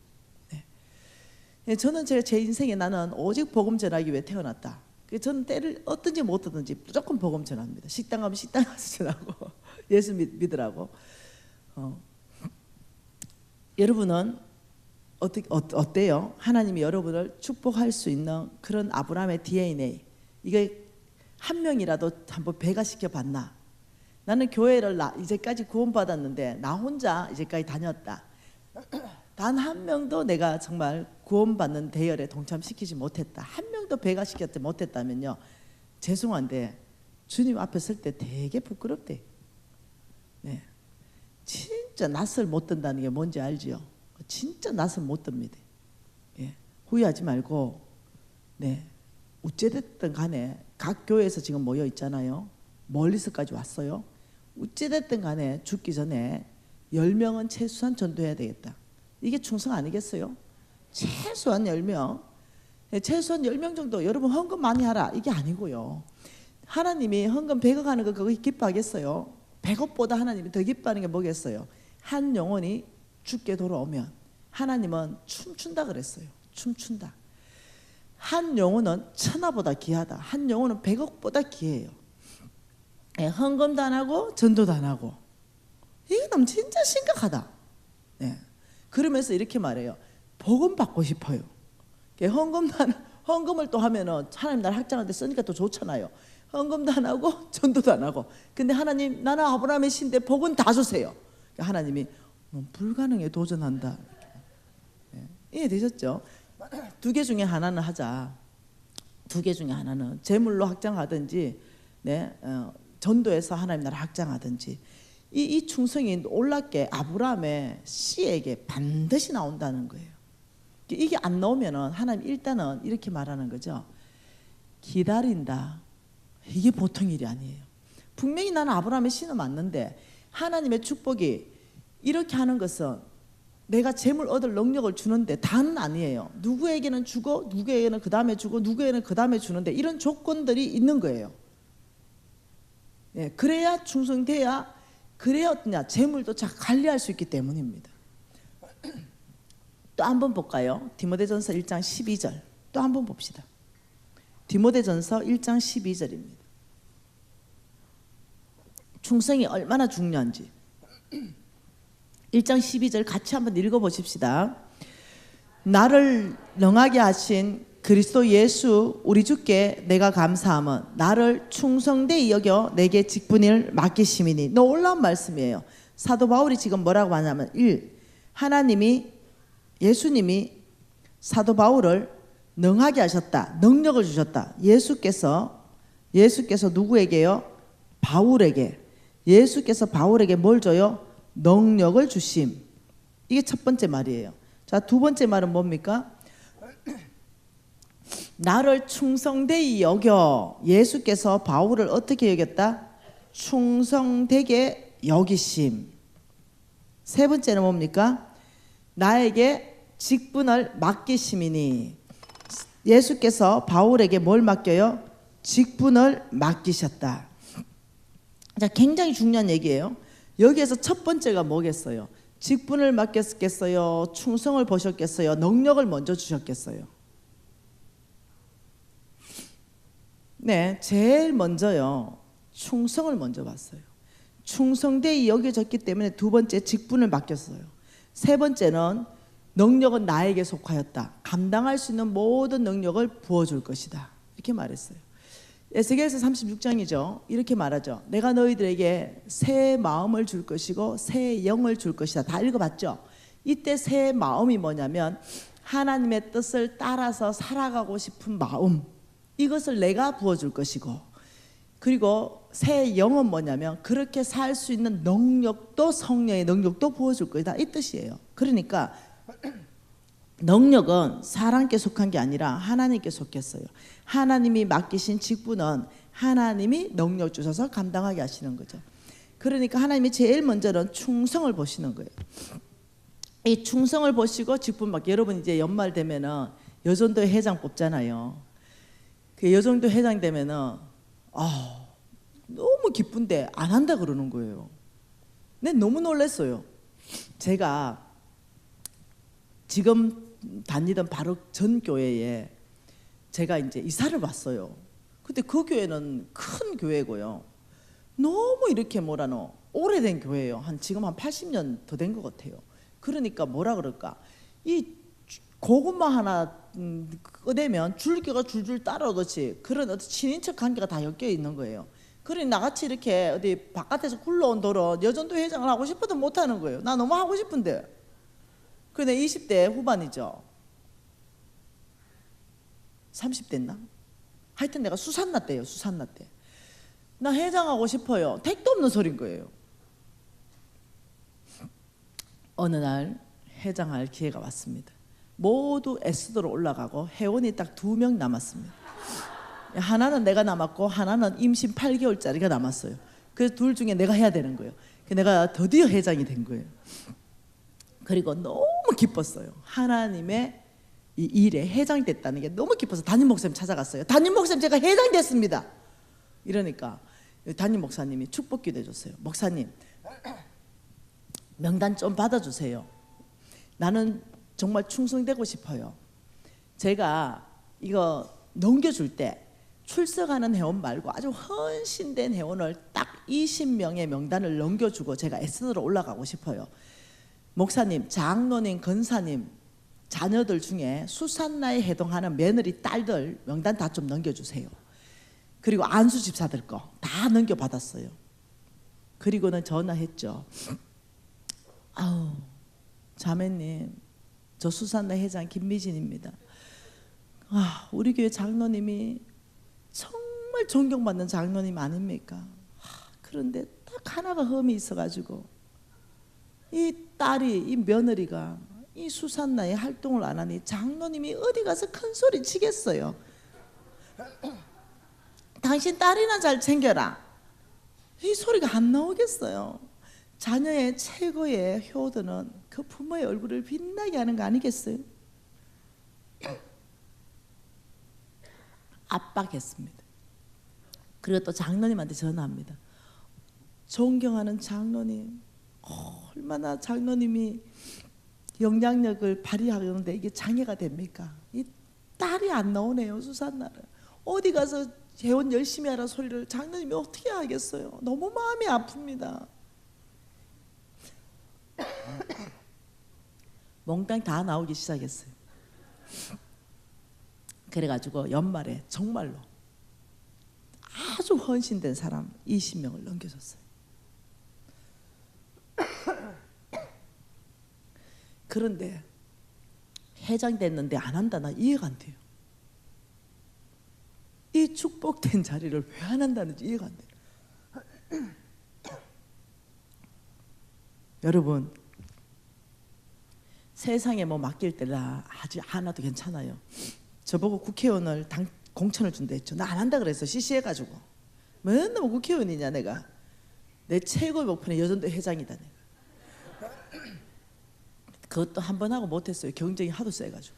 네. 저는 제 인생에 나는 오직 복음 전하기 위해 태어났다. 저는 때를 얻든지 못 얻든지 무조건 복음 전합니다. 식당 가면 식당 가서 전하고 예수 믿으라고. 여러분은 어때요? 하나님이 여러분을 축복할 수 있는 그런 아브라함의 DNA 이게 한 명이라도 한번 배가시켜 봤나? 나는 교회를 이제까지 구원받았는데 나 혼자 이제까지 다녔다. 단 한 명도 내가 정말 구원받는 대열에 동참시키지 못했다. 한 명도 배가시켰지 못했다면요 죄송한데 주님 앞에 설 때 되게 부끄럽대. 네. 진짜 낯을 못 든다는 게 뭔지 알지요? 진짜 낯을 못 듭니다. 예. 후회하지 말고 네. 어찌됐든 간에 각 교회에서 지금 모여 있잖아요. 멀리서까지 왔어요. 어찌됐든 간에 죽기 전에 10명은 최소한 전도해야 되겠다. 이게 충성 아니겠어요? 최소한 10명. 최소한 10명 정도 여러분 헌금 많이 하라. 이게 아니고요. 하나님이 헌금 100억 하는 거 그거 기뻐하겠어요? 100억보다 하나님이 더 기뻐하는 게 뭐겠어요? 한 영혼이 죽게 돌아오면 하나님은 춤춘다 그랬어요. 춤춘다. 한 영혼은 천하보다 귀하다. 한 영혼은 100억보다 귀해요. 예, 헌금도 안 하고 전도도 안 하고. 이게 너무 진짜 심각하다. 예. 그러면서 이렇게 말해요. 복음 받고 싶어요. 헌금을 또 하면은 하나님 나를 확장하는데 쓰니까 또 좋잖아요. 헌금도 안 하고 전도도 안 하고. 근데 하나님 나는 아브라함의 신데 복은 다 주세요. 하나님이 불가능해 도전한다. 예. 이해되셨죠? 두 개 중에 하나는 하자. 두 개 중에 하나는 재물로 확장하든지, 네, 전도해서 하나님 나라 확장하든지. 이 충성이 놀랍게 아브라함의 씨에게 반드시 나온다는 거예요. 이게 안 나오면은 하나님 일단은 이렇게 말하는 거죠. 기다린다. 이게 보통 일이 아니에요. 분명히 나는 아브라함의 씨는 맞는데 하나님의 축복이 이렇게 하는 것은 내가 재물 얻을 능력을 주는데 다는 아니에요. 누구에게는 주고 누구에게는 그 다음에 주고 누구에게는 그 다음에 주는데 이런 조건들이 있는 거예요. 예, 그래야 충성돼야, 그래야 어떠냐, 재물도 잘 관리할 수 있기 때문입니다. 또 한 번 볼까요? 디모데전서 1장 12절 또 한 번 봅시다. 디모데전서 1장 12절입니다. 충성이 얼마나 중요한지 1장 12절 같이 한번 읽어보십시다. 나를 능하게 하신 그리스도 예수 우리 주께 내가 감사함은 나를 충성되이 여겨 내게 직분을 맡기심이니. 놀라운 말씀이에요. 사도 바울이 지금 뭐라고 하냐면 1. 예수님이 사도 바울을 능하게 하셨다. 능력을 주셨다. 예수께서 누구에게요? 바울에게. 예수께서 바울에게 뭘 줘요? 능력을 주심. 이게 첫 번째 말이에요. 자, 두 번째 말은 뭡니까? 나를 충성되이 여겨. 예수께서 바울을 어떻게 여겼다? 충성되게 여기심. 세 번째는 뭡니까? 나에게 직분을 맡기심이니. 예수께서 바울에게 뭘 맡겨요? 직분을 맡기셨다. 자, 굉장히 중요한 얘기예요. 여기에서 첫 번째가 뭐겠어요? 직분을 맡겼겠어요? 충성을 보셨겠어요? 능력을 먼저 주셨겠어요? 네, 제일 먼저요. 충성을 먼저 봤어요. 충성되이 여겨졌기 때문에 두 번째 직분을 맡겼어요. 세 번째는 능력은 나에게 속하였다. 감당할 수 있는 모든 능력을 부어줄 것이다. 이렇게 말했어요. 에스겔서 36장이죠. 이렇게 말하죠. 내가 너희들에게 새 마음을 줄 것이고 새 영을 줄 것이다. 다 읽어봤죠. 이때 새 마음이 뭐냐면 하나님의 뜻을 따라서 살아가고 싶은 마음, 이것을 내가 부어줄 것이고, 그리고 새 영은 뭐냐면 그렇게 살 수 있는 능력도, 성령의 능력도 부어줄 것이다. 이 뜻이에요. 그러니까 능력은 사람께 속한 게 아니라 하나님께 속했어요. 하나님이 맡기신 직분은 하나님이 능력 주셔서 감당하게 하시는 거죠. 그러니까 하나님이 제일 먼저는 충성을 보시는 거예요. 이 충성을 보시고 직분 맡기. 여러분 이제 연말 되면은 여전도 회장 뽑잖아요. 그 여정도 회장 되면은 너무 기쁜데 안 한다 그러는 거예요. 난 너무 놀랐어요. 제가 지금 다니던 바로 전 교회에 제가 이제 이사를 왔어요. 근데 그 교회는 큰 교회고요. 너무 이렇게 오래된 교회예요. 지금 한 80년 더 된 것 같아요. 그러니까 뭐라 그럴까? 이 고구마 하나 꺼내면 줄기가 줄줄 따라오듯이 그런 어떤 친인척 관계가 다 엮여 있는 거예요. 그러니 나같이 이렇게 어디 바깥에서 굴러온 돌은 여전도 회장을 하고 싶어도 못하는 거예요. 나 너무 하고 싶은데. 근데 20대 후반이죠. 30대였나? 하여튼 내가 수산나 때예요. 수산나 때. 나 회장하고 싶어요. 택도 없는 소린 거예요. 어느 날 회장할 기회가 왔습니다. 모두 에스더로 올라가고 회원이 딱 2명 남았습니다. 하나는 내가 남았고 하나는 임신 8개월짜리가 남았어요. 그래서 둘 중에 내가 해야 되는 거예요. 내가 드디어 회장이 된 거예요. 그리고 너무 기뻤어요. 하나님의 이 일에 회장이 됐다는 게 너무 기뻐서 담임 목사님 찾아갔어요. 담임 목사님, 제가 회장이 됐습니다. 이러니까 담임 목사님이 축복 기도 해줬어요. 목사님, 명단 좀 받아주세요. 나는 정말 충성되고 싶어요. 제가 이거 넘겨줄 때 출석하는 회원 말고 아주 헌신된 회원을 딱 20명의 명단을 넘겨주고 제가 에스더로 올라가고 싶어요. 목사님, 장로님, 권사님, 자녀들 중에 수산나에 해당하는 며느리 딸들 명단 다 좀 넘겨주세요. 그리고 안수 집사들 거 다 넘겨받았어요. 그리고는 전화했죠. 아우, 자매님, 저 수산나 회장 김미진입니다. 아, 우리 교회 장로님이 정말 존경받는 장로님 아닙니까? 그런데 딱 하나가 흠이 있어가지고 이 딸이, 이 며느리가 이 수산나에 활동을 안 하니 장로님이 어디 가서 큰 소리 치겠어요. 당신 딸이나 잘 챙겨라. 이 소리가 안 나오겠어요. 자녀의 최고의 효도는 그 부모의 얼굴을 빛나게 하는 거 아니겠어요? 압박했습니다. 그리고 또 장로님한테 전화합니다. 존경하는 장로님, 얼마나 장로님이 영향력을 발휘하는데 이게 장애가 됩니까? 이 딸이 안 나오네요. 수산나를 어디 가서 회원 열심히 하라 소리를 장로님이 어떻게 하겠어요? 너무 마음이 아픕니다. 몽땅 다 나오기 시작했어요. 그래가지고 연말에 정말로 아주 헌신된 사람 20명을 넘겨줬어요. 그런데 회장 됐는데 안 한다, 나 이해가 안 돼요. 이 축복된 자리를 왜 안 한다는지 이해가 안 돼요. 여러분, 세상에 뭐 맡길 때라 아주 하나도 괜찮아요. 저보고 국회의원을 공천을 준다 했죠. 나 안 한다 그랬어. CC해가지고 맨날 뭐 국회의원이냐 내가. 내 최고의 목표는 여전도 회장이다 내가. 그것도 한 번 하고 못했어요. 경쟁이 하도 세가지고.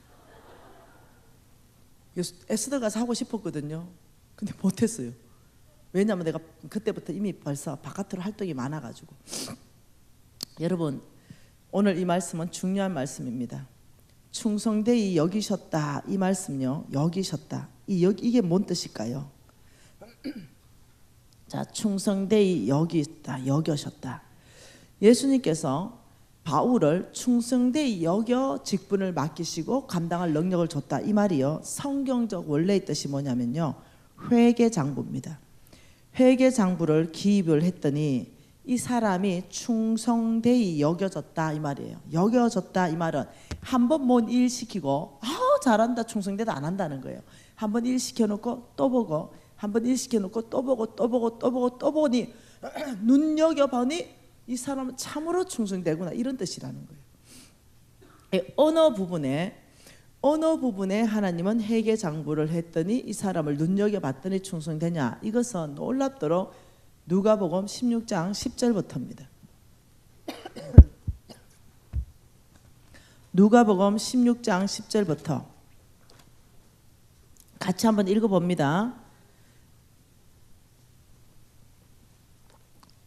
에스더 가서 하고 싶었거든요. 근데 못했어요. 왜냐하면 내가 그때부터 이미 벌써 바깥으로 활동이 많아가지고. 여러분, 오늘 이 말씀은 중요한 말씀입니다. 충성되이 여기셨다, 이 말씀요. 여기셨다. 이게 뭔 뜻일까요? 자, 충성되이 여기다, 여겨셨다. 예수님께서 바울을 충성되이 여겨 직분을 맡기시고 감당할 능력을 줬다, 이 말이요. 성경적 원래의 뜻이 뭐냐면요, 회계장부입니다. 회계장부를 기입을 했더니 이 사람이 충성되이 여겨졌다, 이 말이에요. 여겨졌다, 이 말은 한번 뭔 일 시키고 잘한다, 충성되다 안 한다는 거예요. 한번 일 시켜놓고 또 보고, 한번 일 시켜놓고 또 보고, 또 보고, 또 보고, 또 보니 눈여겨보니 이 사람은 참으로 충성되구나, 이런 뜻이라는 거예요. 어느 부분에 하나님은 회계장부를 했더니 이 사람을 눈여겨봤더니 충성되냐, 이것은 놀랍도록 누가복음 16장 10절부터입니다. 누가복음 16장 10절부터 같이 한번 읽어봅니다.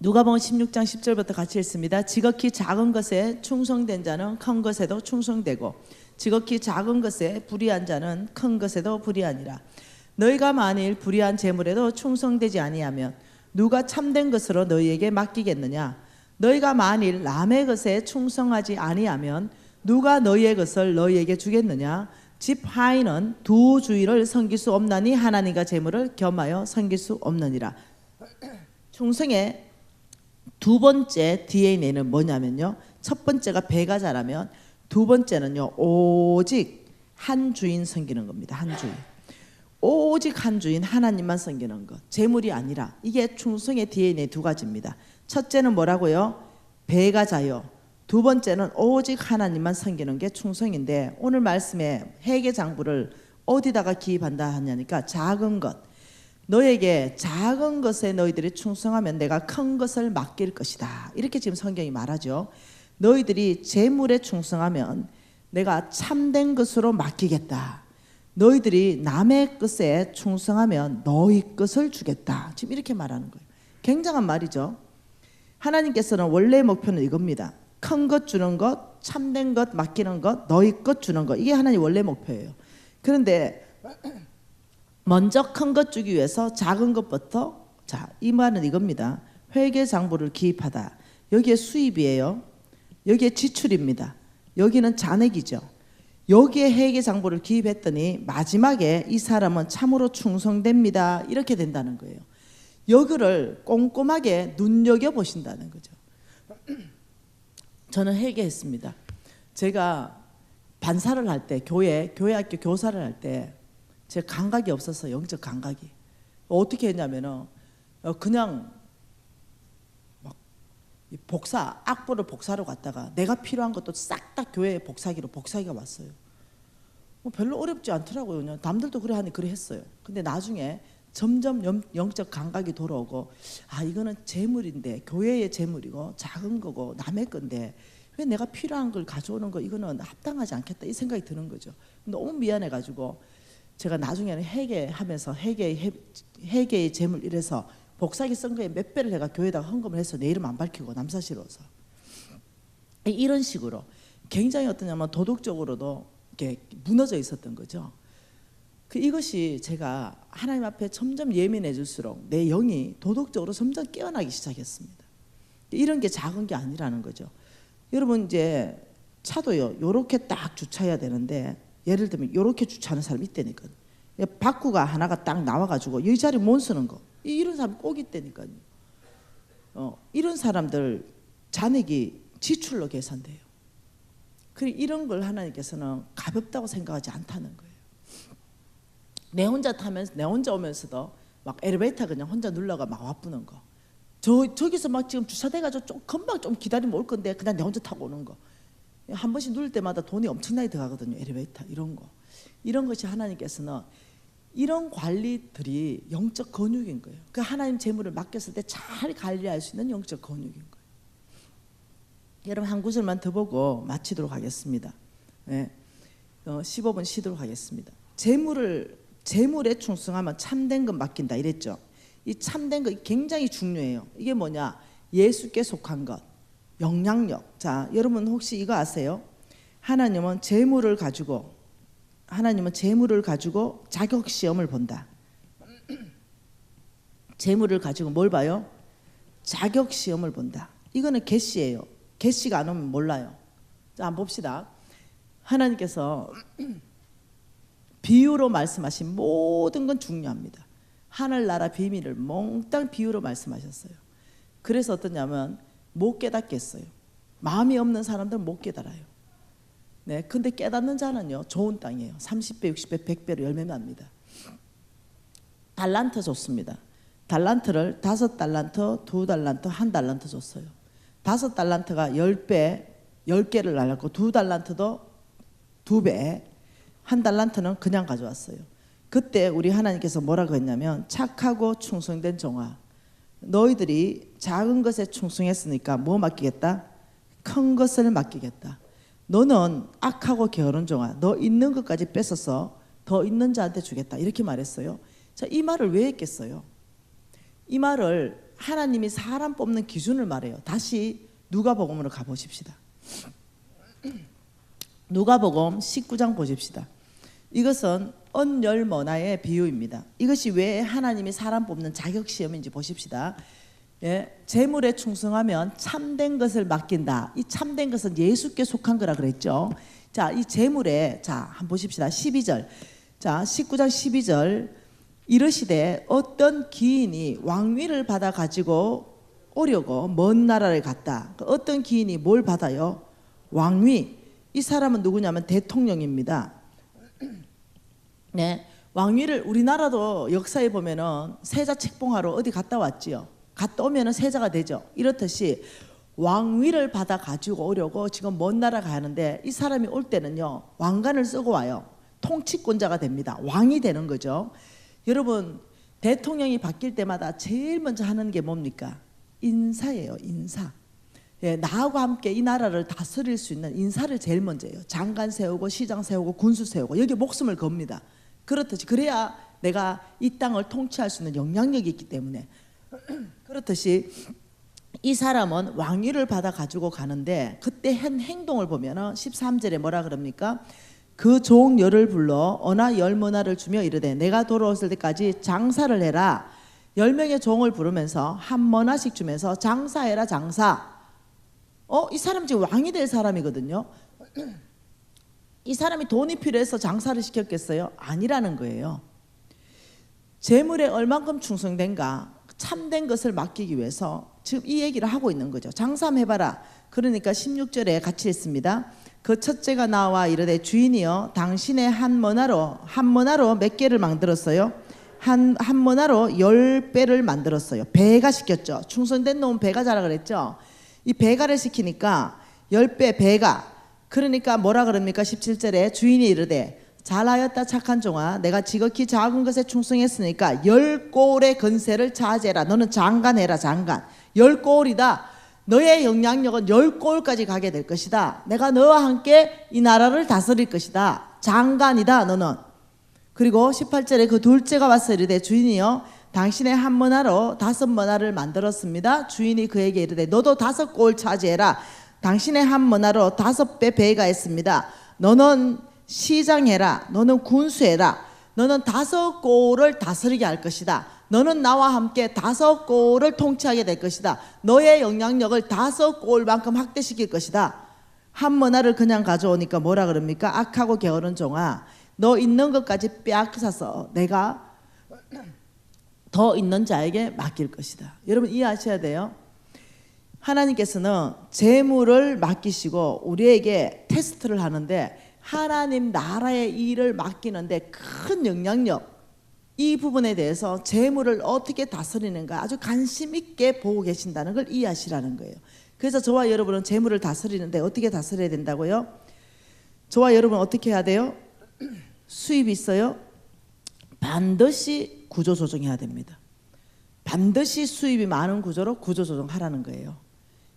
누가복음 16장 10절부터 같이 읽습니다. 지극히 작은 것에 충성된 자는 큰 것에도 충성되고 지극히 작은 것에 불의한 자는 큰 것에도 불의하니라. 너희가 만일 불의한 재물에도 충성되지 아니하면 누가 참된 것으로 너희에게 맡기겠느냐? 너희가 만일 남의 것에 충성하지 아니하면 누가 너희의 것을 너희에게 주겠느냐? 집 하인은 두 주인을 섬길 수 없나니 하나님과 재물을 겸하여 섬길 수 없느니라. 충성의 두 번째 DNA는 뭐냐면요, 첫 번째가 배가 자라면 두 번째는요, 오직 한 주인 섬기는 겁니다. 한 주인, 오직 한 주인 하나님만 섬기는 것, 재물이 아니라. 이게 충성의 DNA 두 가지입니다. 첫째는 뭐라고요? 배가 자요. 두 번째는 오직 하나님만 섬기는 게 충성인데, 오늘 말씀에 회계장부를 어디다가 기입한다 하냐니까 작은 것, 너에게 작은 것에 너희들이 충성하면 내가 큰 것을 맡길 것이다, 이렇게 지금 성경이 말하죠. 너희들이 재물에 충성하면 내가 참된 것으로 맡기겠다. 너희들이 남의 것에 충성하면 너희 것을 주겠다, 지금 이렇게 말하는 거예요. 굉장한 말이죠. 하나님께서는 원래 목표는 이겁니다. 큰 것 주는 것, 참된 것 맡기는 것, 너희 것 주는 것, 이게 하나님 원래 목표예요. 그런데 먼저 큰 것 주기 위해서 작은 것부터, 자, 이 말은 이겁니다. 회계 장부를 기입하다. 여기에 수입이에요. 여기에 지출입니다. 여기는 잔액이죠. 여기에 회계 장부를 기입했더니 마지막에 이 사람은 참으로 충성됩니다. 이렇게 된다는 거예요. 여기를 꼼꼼하게 눈여겨보신다는 거죠. 저는 회개했습니다. 제가 반사를 할 때, 교회학교 교사를 할 때 제가 감각이 없어서, 영적 감각이. 어떻게 했냐면은 그냥 막 악보를 복사로 갔다가 내가 필요한 것도 싹 다 교회 복사기가 왔어요. 뭐 별로 어렵지 않더라고요. 그냥 남들도 그래 하니 그래 했어요. 근데 나중에 점점 영적 감각이 돌아오고, 아, 이거는 재물인데, 교회의 재물이고 작은 거고 남의 건데 왜 내가 필요한 걸 가져오는 거, 이거는 합당하지 않겠다, 이 생각이 드는 거죠. 너무 미안해가지고 제가 나중에는 회개하면서 회개의 재물 이래서 복사기 쓴 거에 몇 배를 내가 교회에다가 헌금을 해서 내 이름 안 밝히고 남사시로서, 이런 식으로 굉장히 어떠냐면 도덕적으로도 이렇게 무너져 있었던 거죠. 이것이 제가 하나님 앞에 점점 예민해질수록 내 영이 도덕적으로 점점 깨어나기 시작했습니다. 이런 게 작은 게 아니라는 거죠. 여러분, 이제 차도요, 요렇게 딱 주차해야 되는데, 예를 들면 요렇게 주차하는 사람이 있다니까요. 바꾸가 하나가 딱 나와가지고 이 자리 못 쓰는 거, 이런 사람 꼭 있다니까요. 이런 사람들 잔액이 지출로 계산돼요. 그리고 이런 걸 하나님께서는 가볍다고 생각하지 않다는 거예요. 내 혼자 오면서도 막 엘리베이터 그냥 혼자 눌러가 막 와쁘는 거, 저기서 막 지금 주차돼가지고 금방 좀 기다리면 올 건데 그냥 내 혼자 타고 오는 거, 한 번씩 누를 때마다 돈이 엄청나게 들어가거든요. 엘리베이터 이런 것이 하나님께서는 이런 관리들이 영적 건육인 거예요. 그 하나님 재물을 맡겼을 때 잘 관리할 수 있는 영적 건육인 거예요. 여러분, 한 구절만 더 보고 마치도록 하겠습니다. 네. 15분 쉬도록 하겠습니다. 재물에 충성하면 참된 것 맡긴다 이랬죠. 이 참된 것 굉장히 중요해요. 이게 뭐냐? 예수께 속한 것, 영향력. 자, 여러분 혹시 이거 아세요? 하나님은 재물을 가지고 자격 시험을 본다. 재물을 가지고 뭘 봐요? 자격 시험을 본다. 이거는 계시예요. 계시가 안 오면 몰라요. 자, 한번 봅시다. 하나님께서 비유로 말씀하신 모든 건 중요합니다. 하늘나라 비밀을 몽땅 비유로 말씀하셨어요. 그래서 어떠냐면 못 깨닫겠어요. 마음이 없는 사람들은 못 깨달아요. 네, 근데 깨닫는 자는요, 좋은 땅이에요. 30배, 60배, 100배로 열매 납니다. 달란트 줬습니다. 달란트를 5달란트, 2달란트, 1달란트 줬어요. 5달란트가 10배, 10개를 날렸고 2달란트도 2배, 1달란트는 그냥 가져왔어요. 그때 우리 하나님께서 뭐라고 했냐면, 착하고 충성된 종아, 너희들이 작은 것에 충성했으니까 뭐 맡기겠다? 큰 것을 맡기겠다. 너는 악하고 게으른 종아, 너 있는 것까지 뺏어서 더 있는 자한테 주겠다, 이렇게 말했어요. 자, 이 말을 왜 했겠어요? 이 말을 하나님이 사람 뽑는 기준을 말해요. 다시 누가복음으로 가보십시다. 누가복음 19장 보십시다. 이것은 언열머나의 비유입니다. 이것이 왜 하나님이 사람 뽑는 자격시험인지 보십시다. 예, 재물에 충성하면 참된 것을 맡긴다. 이 참된 것은 예수께 속한 거라 그랬죠. 자, 이 재물에, 자, 한번 보십시다. 12절. 자, 19장 12절. 이르시되 어떤 기인이 왕위를 받아 가지고 오려고 먼 나라를 갔다. 어떤 기인이 뭘 받아요? 왕위. 이 사람은 누구냐면 대통령입니다. 네, 왕위를, 우리나라도 역사에 보면은 세자 책봉하러 어디 갔다 왔지요. 갔다 오면은 세자가 되죠. 이렇듯이 왕위를 받아 가지고 오려고 지금 먼 나라 가는데, 이 사람이 올 때는요, 왕관을 쓰고 와요. 통치권자가 됩니다. 왕이 되는 거죠. 여러분, 대통령이 바뀔 때마다 제일 먼저 하는 게 뭡니까? 인사예요. 인사. 예, 나하고 함께 이 나라를 다스릴 수 있는 인사를 제일 먼저 해요. 장관 세우고 시장 세우고 군수 세우고 여기 목숨을 겁니다. 그렇듯이, 그래야 내가 이 땅을 통치할 수 있는 영향력이 있기 때문에. 그렇듯이 이 사람은 왕위를 받아 가지고 가는데, 그때 한 행동을 보면은 13절에 뭐라 그럽니까? 그 종 열을 불러 어나 열머나를 주며 이르되 내가 돌아왔을 때까지 장사를 해라. 10명의 종을 부르면서 한 머나씩 주면서 장사해라 장사. 이 사람 지금 왕이 될 사람이거든요. 이 사람이 돈이 필요해서 장사를 시켰겠어요? 아니라는 거예요. 재물에 얼만큼 충성된가, 참된 것을 맡기기 위해서 지금 이 얘기를 하고 있는 거죠. 장사 한번 해봐라. 그러니까 16절에 같이 했습니다. 그 첫째가 나와 이르되 주인이여 당신의 한 머나로 몇 개를 만들었어요? 한 머나로 10배를 만들었어요. 배가 시켰죠. 충성된 놈은 배가 자라 그랬죠. 이 배가를 시키니까 10배 배가. 그러니까 뭐라 그럽니까? 17절에 주인이 이르되 잘하였다 착한 종아 내가 지극히 작은 것에 충성했으니까 10골의 건세를 차지해라. 너는 장관해라 장관. 10골이다. 너의 영향력은 10골까지 가게 될 것이다. 내가 너와 함께 이 나라를 다스릴 것이다. 장관이다 너는. 그리고 18절에 그 둘째가 와서 이르되 주인이여 당신의 한 머나로 5머나를 만들었습니다. 주인이 그에게 이르되 너도 5골 차지해라. 당신의 한 머나로 5배 배가 있습니다. 너는 시장해라. 너는 군수해라. 너는 5골을 다스리게 할 것이다. 너는 나와 함께 5골을 통치하게 될 것이다. 너의 영향력을 5골만큼 확대시킬 것이다. 한 머나를 그냥 가져오니까 뭐라 그럽니까? 악하고 게으른 종아 너 있는 것까지 빼앗아서 내가 더 있는 자에게 맡길 것이다. 여러분 이해하셔야 돼요. 하나님께서는 재물을 맡기시고 우리에게 테스트를 하는데 하나님 나라의 일을 맡기는데 큰 영향력, 이 부분에 대해서 재물을 어떻게 다스리는가 아주 관심 있게 보고 계신다는 걸 이해하시라는 거예요. 그래서 저와 여러분은 재물을 다스리는데 어떻게 다스려야 된다고요? 저와 여러분 어떻게 해야 돼요? 수입이 있어요? 반드시 구조조정해야 됩니다. 반드시 수입이 많은 구조로 구조조정하라는 거예요.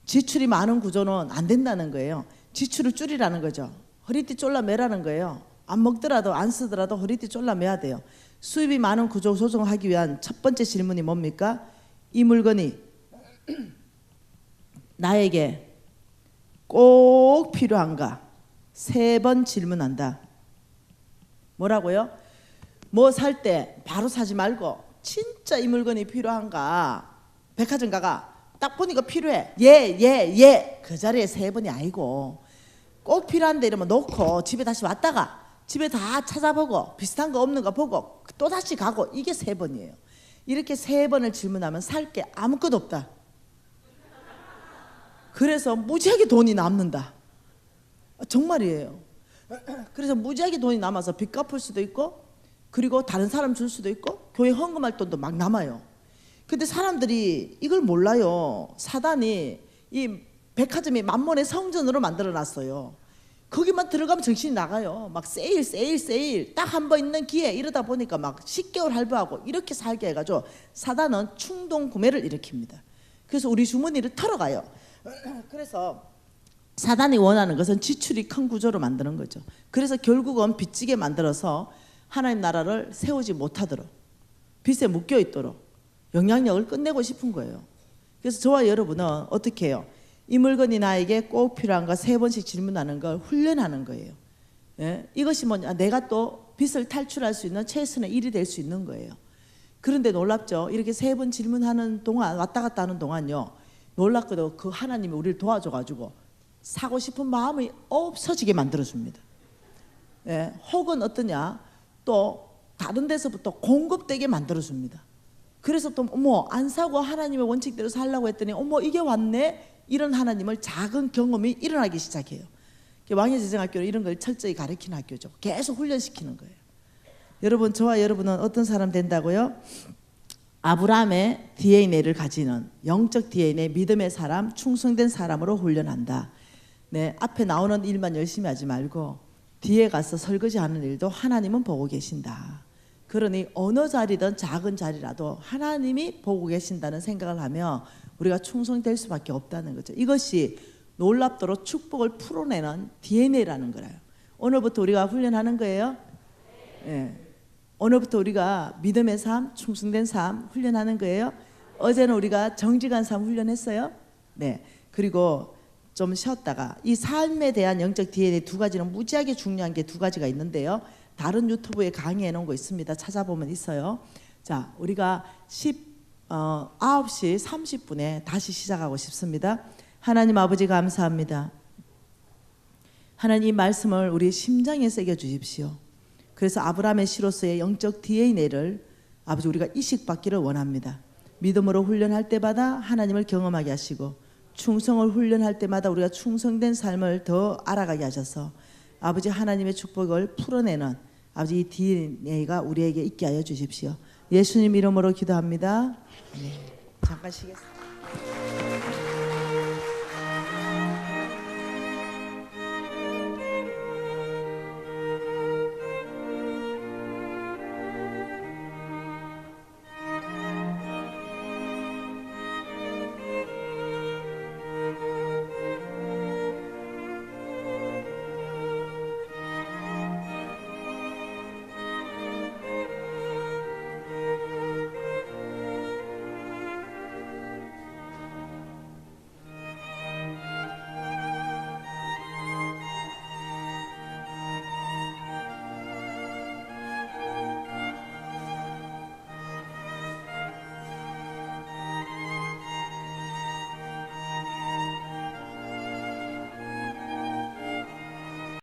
지출이 많은 구조는 안 된다는 거예요. 지출을 줄이라는 거죠. 허리띠 졸라매라는 거예요. 안 먹더라도 안 쓰더라도 허리띠 졸라매야 돼요. 수입이 많은 구조 조정하기 위한 첫 번째 질문이 뭡니까? 이 물건이 나에게 꼭 필요한가? 3번 질문한다. 뭐라고요? 뭐 살 때 바로 사지 말고 진짜 이 물건이 필요한가? 백화점 가가 딱 보니까 필요해. 예. 그 자리에 3번이 아니고 꼭 필요한데 이러면 놓고 집에 다시 왔다가 집에 다 찾아보고 비슷한 거 없는 거 보고 또 다시 가고 이게 3번이에요. 이렇게 3번을 질문하면 살 게 아무것도 없다. 그래서 무지하게 돈이 남는다. 정말이에요. 그래서 무지하게 돈이 남아서 빚 갚을 수도 있고 그리고 다른 사람 줄 수도 있고 교회 헌금할 돈도 막 남아요. 근데 사람들이 이걸 몰라요. 사단이 이 백화점이 만몬의 성전으로 만들어 놨어요. 거기만 들어가면 정신이 나가요. 막 세일 딱 한 번 있는 기회 이러다 보니까 막 10개월 할부하고 이렇게 살게 해가지고 사단은 충동 구매를 일으킵니다. 그래서 우리 주머니를 털어가요. 그래서 사단이 원하는 것은 지출이 큰 구조로 만드는 거죠. 그래서 결국은 빚지게 만들어서 하나님 나라를 세우지 못하도록 빚에 묶여 있도록 영향력을 끝내고 싶은 거예요. 그래서 저와 여러분은 어떻게 해요? 이 물건이 나에게 꼭 필요한가 3번씩 질문하는 걸 훈련하는 거예요. 예? 이것이 뭐냐? 내가 또 빚을 탈출할 수 있는 최선의 일이 될 수 있는 거예요. 그런데 놀랍죠? 이렇게 3번 질문하는 동안 왔다 갔다 하는 동안요. 놀랍게도 그 하나님이 우리를 도와줘가지고 사고 싶은 마음이 없어지게 만들어줍니다. 예? 혹은 어떠냐? 또 다른 데서부터 공급되게 만들어줍니다. 그래서 또 어머 안 사고 하나님의 원칙대로 살라고 했더니 어머 이게 왔네? 이런 하나님을 작은 경험이 일어나기 시작해요. 왕여제정학교는 이런 걸 철저히 가르치는 학교죠. 계속 훈련시키는 거예요. 여러분 저와 여러분은 어떤 사람 된다고요? 아브라함의 DNA를 가지는 영적 DNA, 믿음의 사람, 충성된 사람으로 훈련한다. 네, 앞에 나오는 일만 열심히 하지 말고 뒤에 가서 설거지하는 일도 하나님은 보고 계신다. 그러니 어느 자리든 작은 자리라도 하나님이 보고 계신다는 생각을 하며 우리가 충성될 수밖에 없다는 거죠. 이것이 놀랍도록 축복을 풀어내는 DNA라는 거예요. 오늘부터 우리가 훈련하는 거예요. 네. 오늘부터 우리가 믿음의 삶, 충성된 삶 훈련하는 거예요. 어제는 우리가 정직한 삶 훈련했어요. 네. 그리고 좀 쉬었다가 이 삶에 대한 영적 DNA 두 가지는 무지하게 중요한 게 두 가지가 있는데요. 다른 유튜브에 강의해 놓은 거 있습니다. 찾아보면 있어요. 자, 우리가 9시 30분에 다시 시작하고 싶습니다. 하나님 아버지 감사합니다. 하나님 이 말씀을 우리 심장에 새겨 주십시오. 그래서 아브라함의 씨로서의 영적 DNA를 아버지 우리가 이식받기를 원합니다. 믿음으로 훈련할 때마다 하나님을 경험하게 하시고 충성을 훈련할 때마다 우리가 충성된 삶을 더 알아가게 하셔서 아버지 하나님의 축복을 풀어내는 아버지 이 DNA가 우리에게 있게 하여 주십시오. 예수님 이름으로 기도합니다. 네. 잠깐 쉬겠습니다.